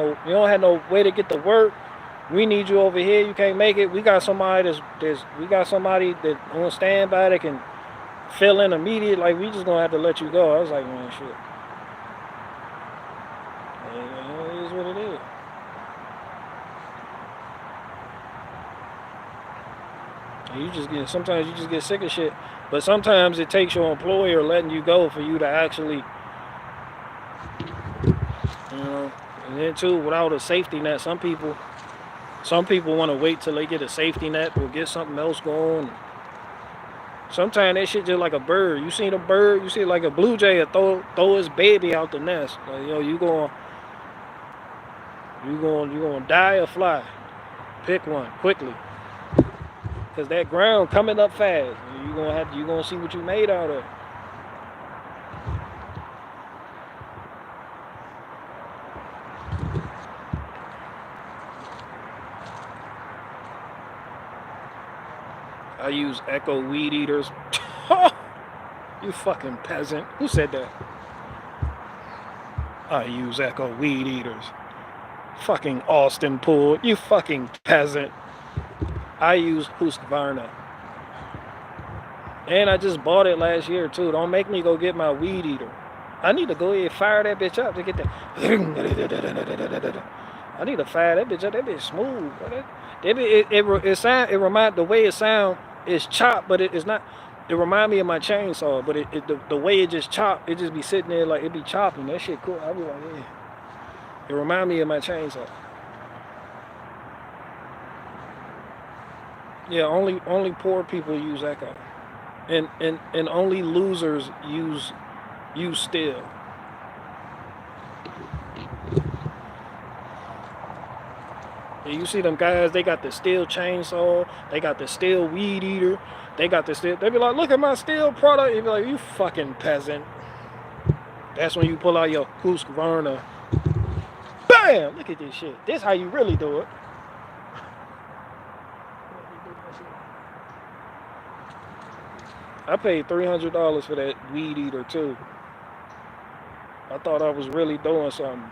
no way to get to work. We need you over here. You can't make it. We got somebody that on standby that can fill in immediate. Like, we just gonna have to let you go. I was like, man, shit. It is what it is. Sometimes you just get sick of shit. But sometimes it takes your employer letting you go for you to actually, and then too, without a safety net, some people want to wait till they get a safety net or get something else going. Sometimes that shit just like a bird. You seen a bird, you see like a blue jay throw his baby out the nest. Like, you gonna die or fly. Pick one quickly. Cause that ground coming up fast. You gonna see what you made out of. I use Echo weed eaters. You fucking peasant. Who said that? I use Echo weed eaters. Fucking Austin Pool. You fucking peasant. I use Husqvarna. And I just bought it last year too. Don't make me go get my weed eater. I need to go ahead and fire that bitch up to get that. I need to fire that bitch up. That bitch smooth. It remind the way it sound is chopped, but it's not. It remind me of my chainsaw, but the way it just chopped, it just be sitting there like it be chopping. That shit cool. I be like, yeah. It remind me of my chainsaw. Yeah, only poor people use Echo, and only losers use Stihl. You see them guys, they got the Stihl chainsaw, they got the Stihl weed eater, they got the Stihl. They be like, look at my Stihl product. You be like, you fucking peasant. That's when you pull out your Husqvarna. Bam! Look at this shit. This how you really do it. I paid $300 for that weed eater too. I thought I was really doing something.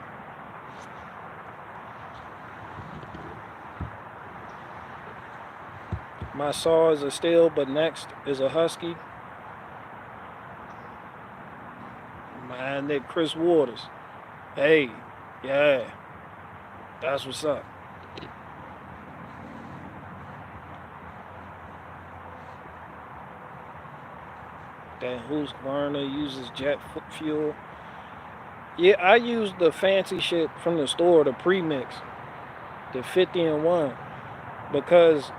My saw is a steel, but next is a husky. Man, that Chris Waters. Hey, yeah, that's what's up. That Husqvarna uses jet fuel. Yeah, I use the fancy shit from the store, the premix, the 50 and 1, because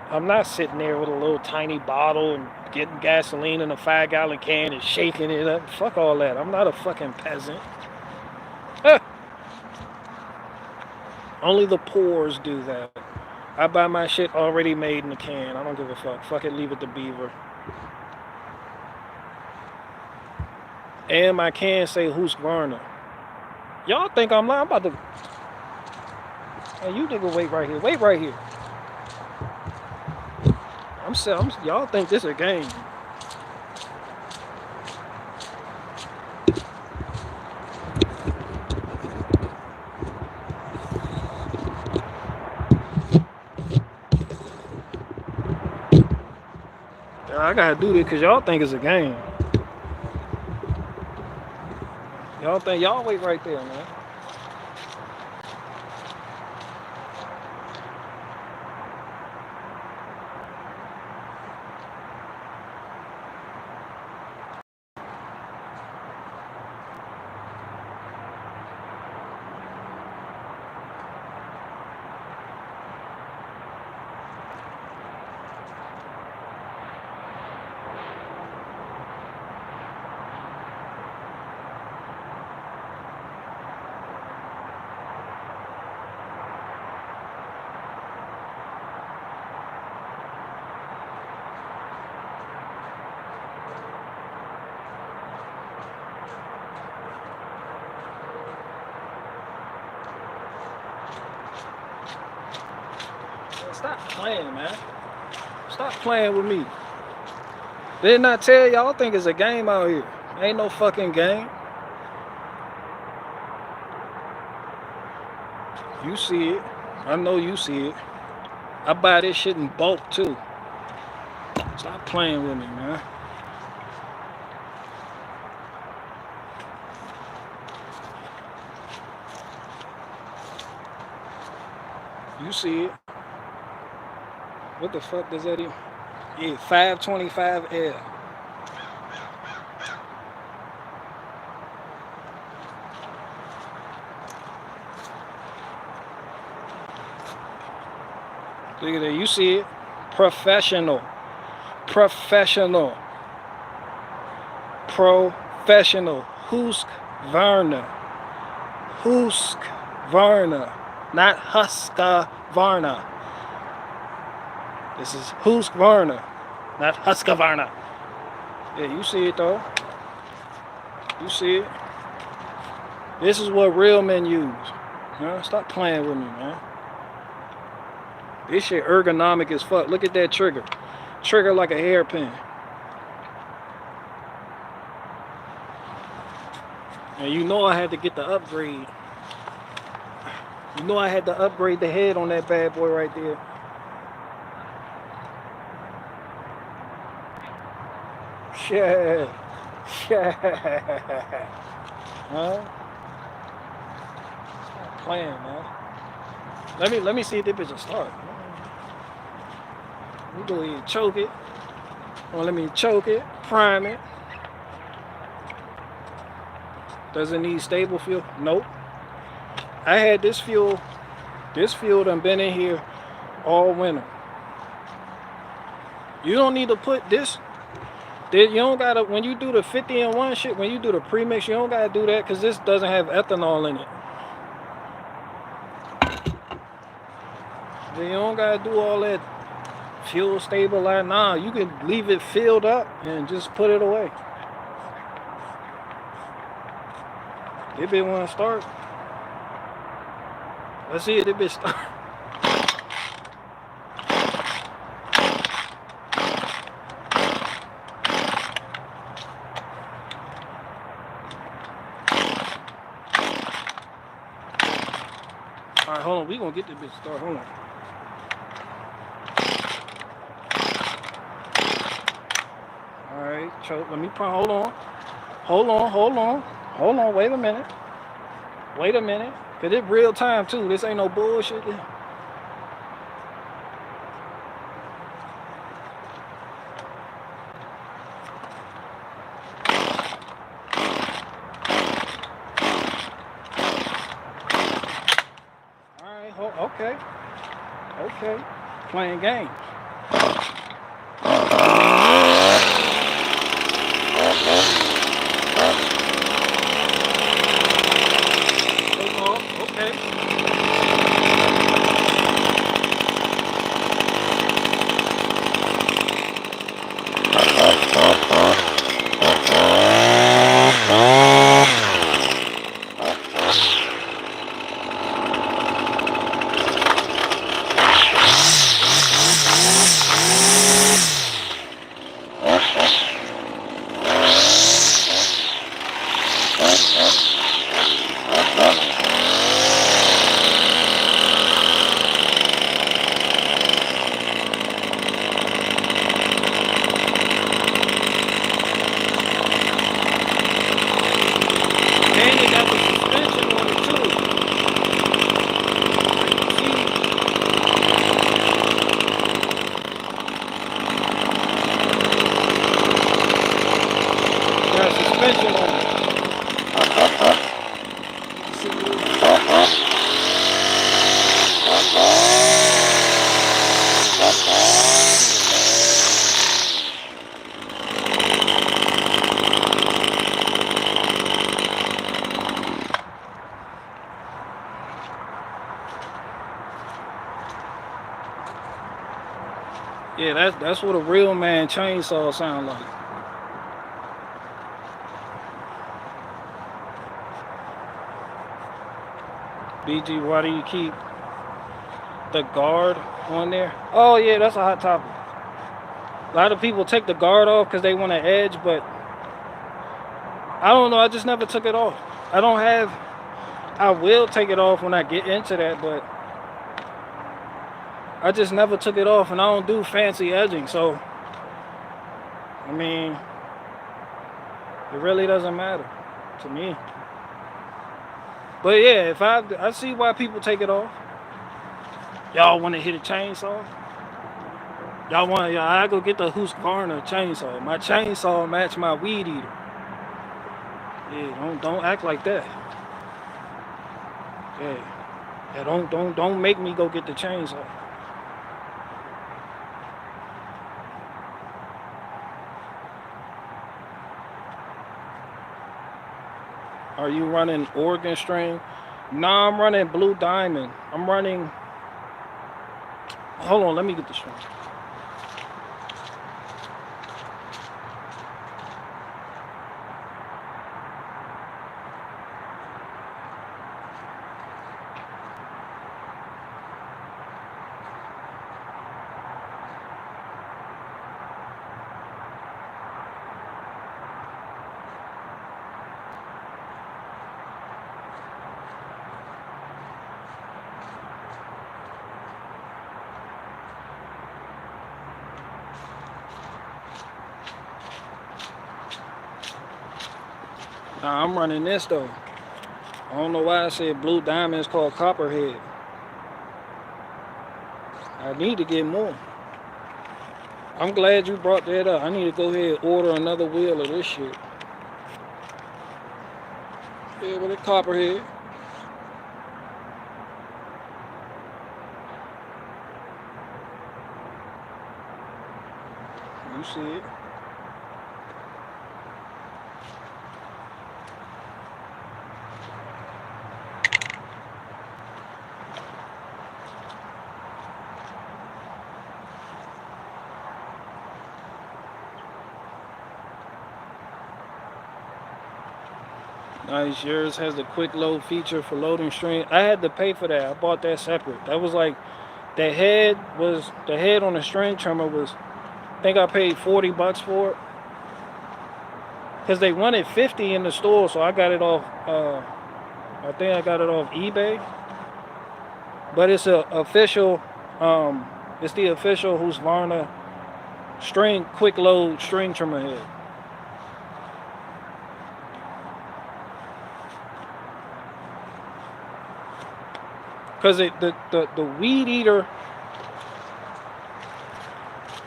I'm not sitting there with a little tiny bottle and getting gasoline in a 5-gallon can and shaking it up. Fuck all that. I'm not a fucking peasant. Only the poors do that. I buy my shit already made in the can. I don't give a fuck. Fuck it, leave it to Beaver. And my can say Husqvarna. Y'all think I'm lying? I'm about to. Hey, you nigga, wait right here. Wait right here. Y'all think this a game? I gotta do this because y'all think it's a game. Y'all wait right there, man. Stop playing, man. Stop playing with me. Didn't I tell y'all think it's a game out here? Ain't no fucking game. You see it. I know you see it. I buy this shit in bulk too. Stop playing with me, man. You see it. What the fuck does that even? Yeah, 525L. Look at that. You see it. Professional. Professional. Professional. Husqvarna. Husqvarna. Not Husqvarna. This is Husqvarna, not Husqvarna. Yeah, you see it though. You see it. This is what real men use. Stop playing with me, man. This shit ergonomic as fuck. Look at that trigger. Trigger like a hairpin. And you know I had to get the upgrade. You know I had to upgrade the head on that bad boy right there. Shit. Shit. Huh? Stop playing, man. Let me see if this bitch will start. We go ahead and choke it. Well, let me choke it, prime it. Does it need stable fuel? Nope. I had this fuel. This fuel done been in here all winter. You don't need to put this. You don't gotta, when you do the 50 and 1 shit, when you do the premix, you don't gotta do that because this doesn't have ethanol in it. Then you don't gotta do all that fuel stabilizer. Nah, you can leave it filled up and just put it away. If it wanna start, let's see if it bitch start. gonna get this bitch started. Hold on. All right, choke. Let me hold on. Hold on. Wait a minute. Cause it's real time too. This ain't no bullshit. Okay. Playing games. Okay. And it got the suspension on it too. Got suspension on it. Yeah, that's what a real man chainsaw sound like. BG, why do you keep the guard on there? Oh yeah, that's a hot topic. A lot of people take the guard off because they want to edge, but I don't know. I just never took it off. I will take it off when I get into that, but I just never took it off, and I don't do fancy edging, so I mean, it really doesn't matter to me. But yeah, if I see why people take it off. Y'all want to hit a chainsaw? I go get the Husqvarna chainsaw. My chainsaw match my weed eater. Yeah, don't act like that. Yeah, don't make me go get the chainsaw. Are you running Oregon string? Nah, I'm running Blue Diamond. I'm running. Hold on, let me get the string. Nah, I'm running this though. I don't know why I said Blue Diamond is called Copperhead. I need to get more. I'm glad you brought that up. I need to go ahead and order another wheel of this shit. Yeah, with a Copperhead. You see it. Nice. Yours has the quick load feature for loading string. I had to pay for that. I bought that separate. That was like the head on the string trimmer was, I think I paid $40 for it. Cause they wanted 50 in the store, so I got it off I think I got it off eBay. but it's a official. It's the official Husqvarna string quick load string trimmer head. Cause the weed eater,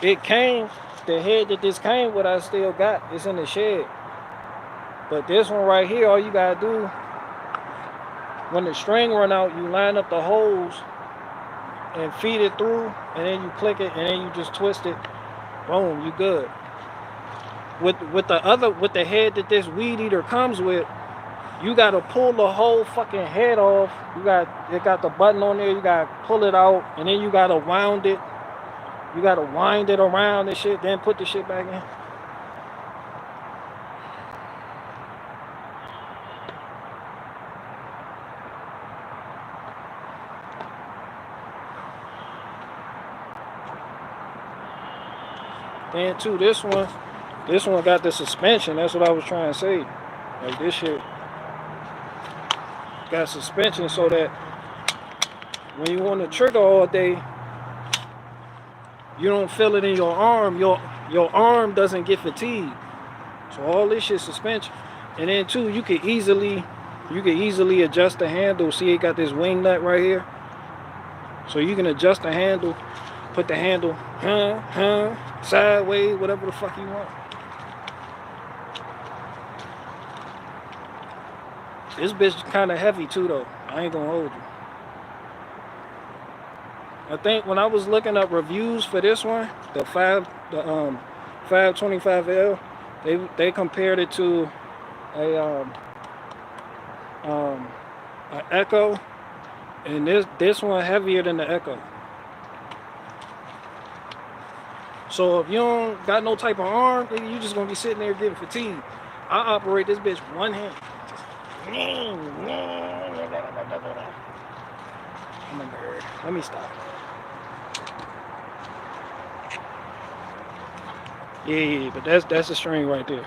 it came, the head that this came with I still got. It's in the shed. But this one right here, all you gotta do, when the string run out, you line up the holes and feed it through, and then you click it, and then you just twist it. Boom, you good. With the head that this weed eater comes with, you gotta pull the whole fucking head off. It got the button on there. You gotta pull it out, and then you gotta wound it. You gotta wind it around and shit. Then put the shit back in. Then too, this one got the suspension. That's what I was trying to say. Like this shit got suspension so that when you want to trigger all day, you don't feel it in your arm. Your arm doesn't get fatigued. So all this shit suspension. And then too, you can easily adjust the handle. See, it got this wing nut right here. So you can adjust the handle, put the handle sideways, whatever the fuck you want. This bitch kind of heavy too though. I ain't gonna hold you. I think when I was looking up reviews for this one, the 525L, they compared it to a Echo, and this one heavier than the Echo. So if you don't got no type of arm, you just gonna be sitting there getting fatigued. I operate this bitch one hand. Oh my God. Let me stop. Yeah, but that's a string right there.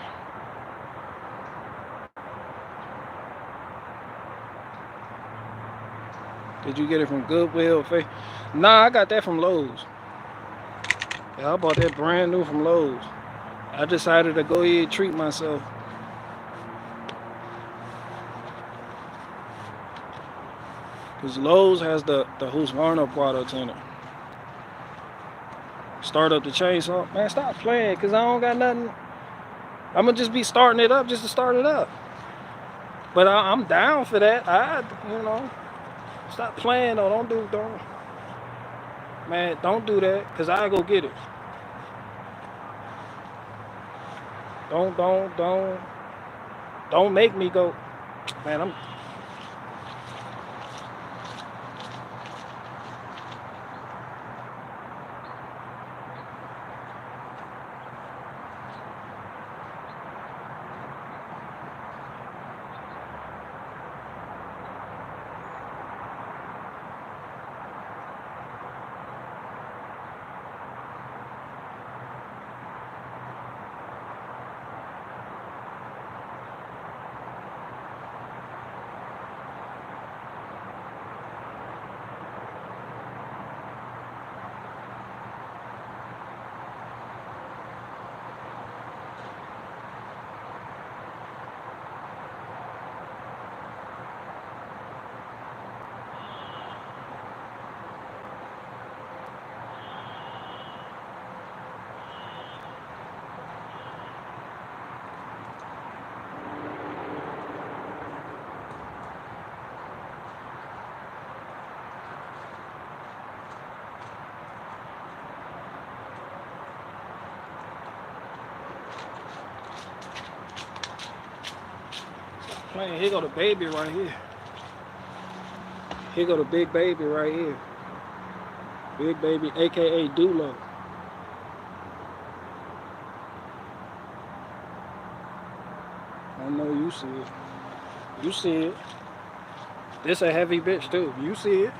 Did you get it from Goodwill? Nah, I got that from Lowe's. Yeah, I bought that brand new from Lowe's. I decided to go ahead and treat myself. Because Lowe's has the Husqvarna products in it. Start up the chainsaw. Man, stop playing, because I don't got nothing. I'm going to just be starting it up just to start it up. But I'm down for that. Stop playing though. Don't. Man, don't do that, because I go get it. Don't make me go. Man, man, here go the baby right here. Here go the big baby right here. Big baby, aka Dulo. I know you see it. You see it. This a heavy bitch too. You see it.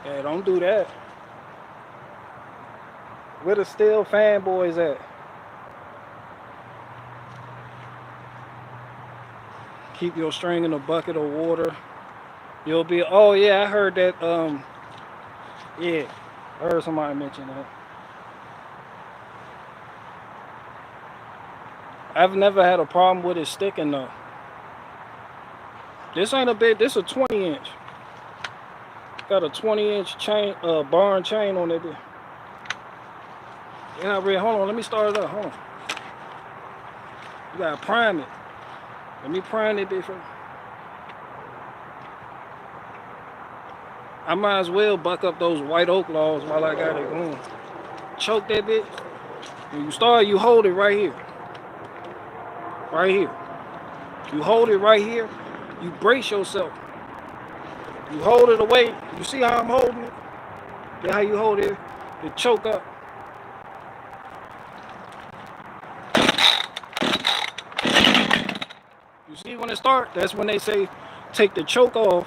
Yeah, don't do that. Where the still fanboys at? Keep your string in a bucket of water You'll be. Oh yeah, I heard that. Yeah, I heard somebody mention that. I've never had a problem with it sticking though. This ain't a bit. This a 20 inch. Got a 20 inch chain, barn chain on it. Yeah, Red. Hold on. Let me start it up. Hold on. You gotta prime it. Let me prime it before. I might as well buck up those white oak logs while I got it going. Choke that bit. When you start, you hold it right here. Right here. You hold it right here. You brace yourself. You hold it away. You see how I'm holding it? That's how you hold it. To choke up. You see when it start? That's when they say take the choke off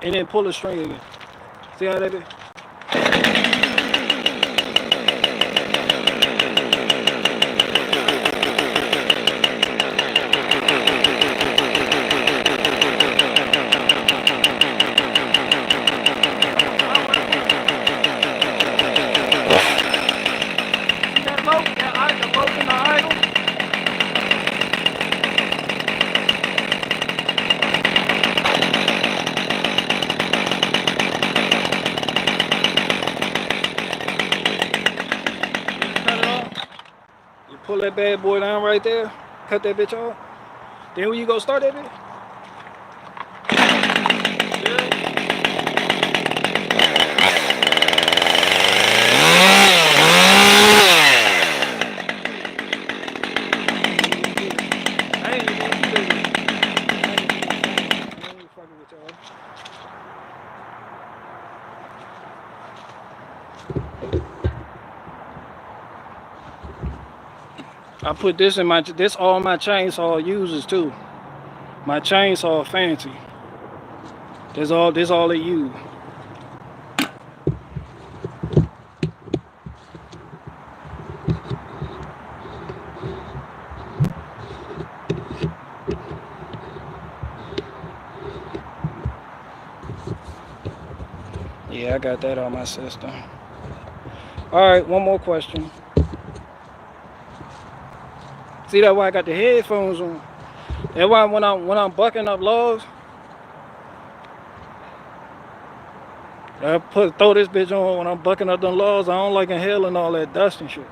and then pull the string again. See how that is? That low, the low in the idle. Cut it off. You pull that bad boy down right there. Cut that bitch off. Then when you go start that bitch. I ain't even fucking with y'all. I put this in my, this all my chainsaw uses too. My chainsaw fancy. This all they use. Yeah, I got that on my system. All right, one more question. See that why I got the headphones on? That's why when I'm bucking up logs, I throw this bitch on when I'm bucking up them logs. I don't like inhaling all that dust and shit.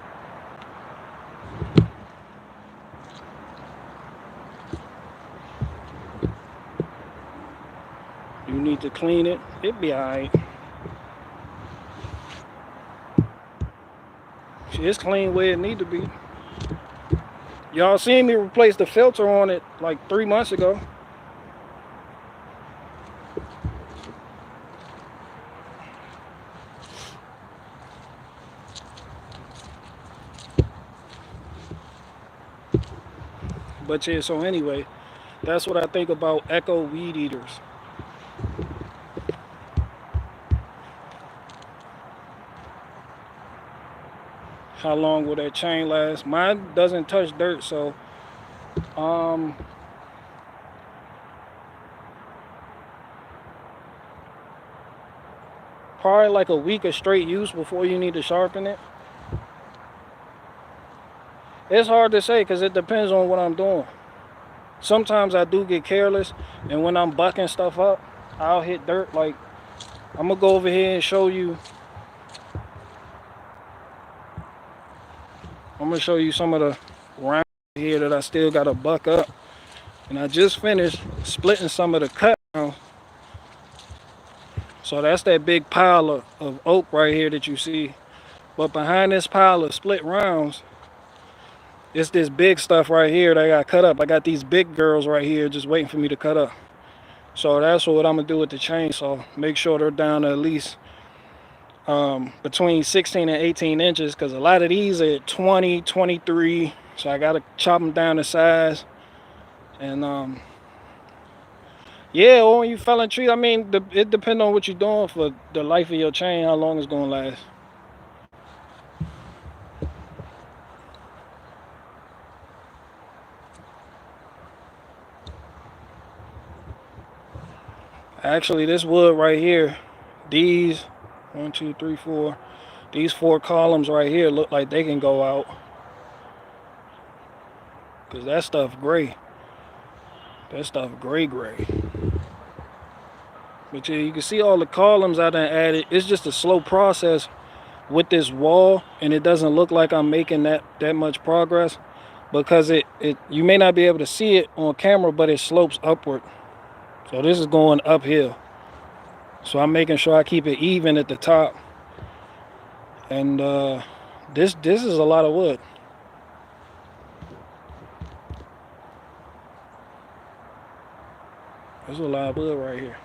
You need to clean it. It be alright. It's clean where it need to be. Y'all seen me replace the filter on it like 3 months ago. But yeah, so anyway, that's what I think about Echo weed eaters. How long will that chain last? Mine doesn't touch dirt, so probably like a week of straight use before you need to sharpen it. It's hard to say because it depends on what I'm doing. Sometimes I do get careless, and when I'm bucking stuff up, I'll hit dirt. Like, I'm gonna go over here and show you. I'm gonna show you some of the rounds here that I still gotta buck up. And I just finished splitting some of the cut rounds. So that's that big pile of oak right here that you see. But behind this pile of split rounds, it's this big stuff right here that I got cut up. I got these big girls right here just waiting for me to cut up. So that's what I'm gonna do with the chainsaw. Make sure they're down to at least between 16 and 18 inches, because a lot of these are at 20, 23. So I gotta chop them down to size. And yeah, or when you felling trees, I mean, it depends on what you're doing for the life of your chain, how long it's gonna last. Actually, this wood right here, these, 1, 2, 3, 4, these 4 columns right here look like they can go out. Because that stuff gray. That stuff gray. But yeah, you can see all the columns I done added. It's just a slow process with this wall, and it doesn't look like I'm making that much progress because it you may not be able to see it on camera, but it slopes upward. So this is going uphill. So I'm making sure I keep it even at the top. And this is a lot of wood. There's a lot of wood right here.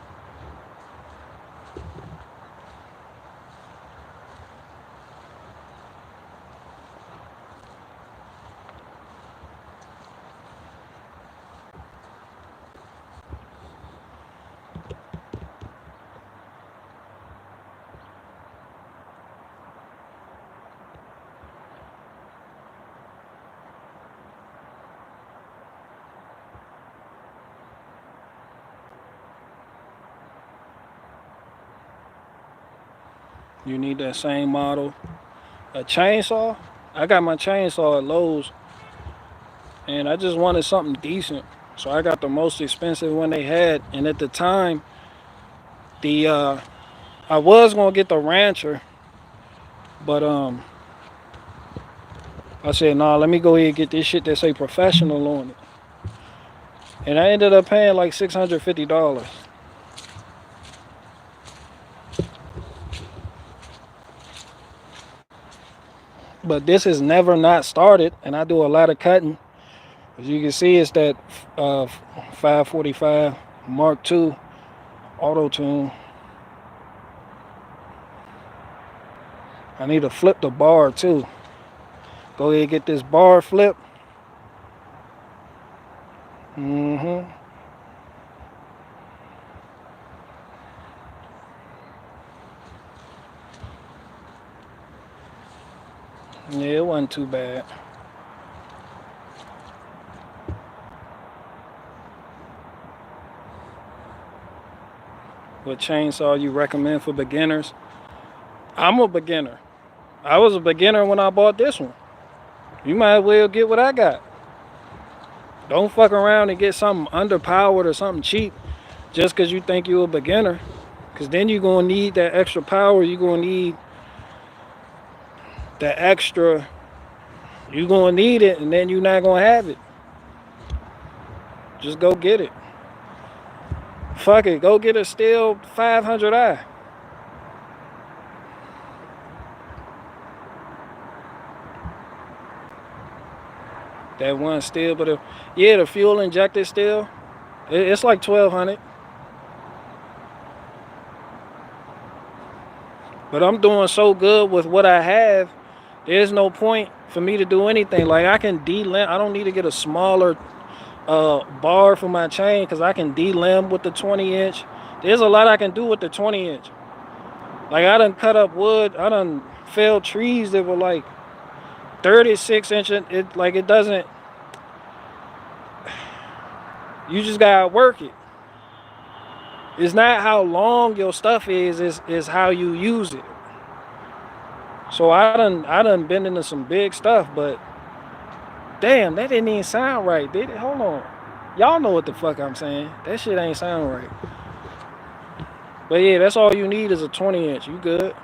You need that same model. A chainsaw? I got my chainsaw at Lowe's, and I just wanted something decent. So I got the most expensive one they had. And at the time, I was gonna get the Rancher, but I said, nah, let me go ahead and get this shit that say professional on it. And I ended up paying like $650. But this has never not started, and I do a lot of cutting. As you can see, it's that 545 Mark II Auto Tune. I need to flip the bar too. Go ahead and get this bar flip. Yeah, it wasn't too bad. What chainsaw you recommend for beginners? I'm a beginner. I was a beginner when I bought this one. You might as well get what I got. Don't fuck around and get something underpowered or something cheap just because you think you're a beginner. Because then you're going to need that extra power. You're going to need that extra. You're going to need it, and then you're not going to have it. Just go get it. Fuck it. Go get a Stihl 500i. That one Stihl, but yeah, the fuel injected Stihl, it's like $1,200. But I'm doing so good with what I have, there's no point for me to do anything. Like I can de-limb. I don't need to get a smaller bar for my chain because I can de-limb with the 20-inch. There's a lot I can do with the 20-inch. Like I done cut up wood. I done felled trees that were like 36 inch. It doesn't. You just gotta work it. It's not how long your stuff is how you use it. So I done been into some big stuff, but damn, that didn't even sound right, did it? Hold on. Y'all know what the fuck I'm saying. That shit ain't sound right. But yeah, that's all you need is a 20-inch. You good.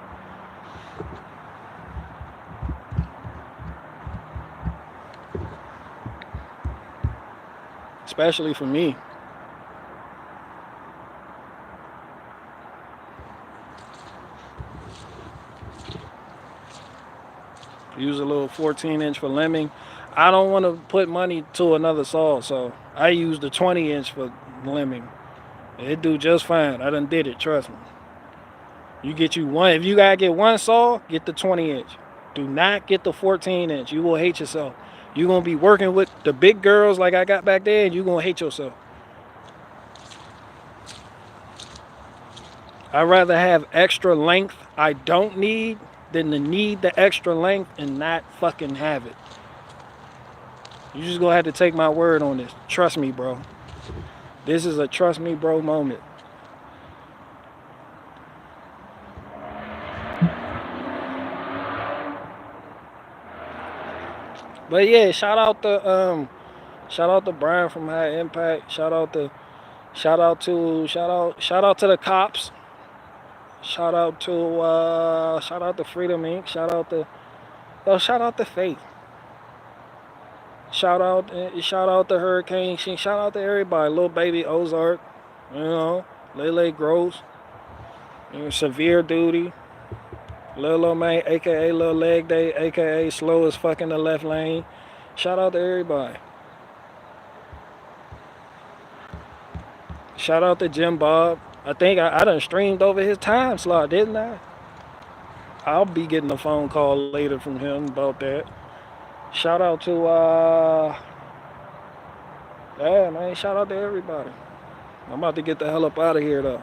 Especially for me. Use a little 14-inch for limbing. I don't want to put money to another saw, so I use the 20-inch for limbing. It do just fine. I done did it, trust me. You get you one. If you gotta get one saw, get the 20-inch. Do not get the 14-inch. You will hate yourself. You're gonna be working with the big girls like I got back there, and you're gonna hate yourself. I'd rather have extra length I don't need than to need the extra length and not fucking have it. You just gonna have to take my word on this. Trust me, bro. This is a trust me, bro moment. But yeah, shout out to Brian from High Impact. Shout out to the cops. Shout out to Freedom Inc. Shout out to Faith. Shout out to Hurricane. Shout out to everybody. Little baby Ozark, you know, Lele Gross, Severe Duty, Lil Man, aka Lil Leg Day, aka slow as fucking the left lane. Shout out to everybody. Shout out to Jim Bob. I think I done streamed over his time slot, didn't I? I'll be getting a phone call later from him about that. Shout out to yeah, man. Shout out to everybody. I'm about to get the hell up out of here though.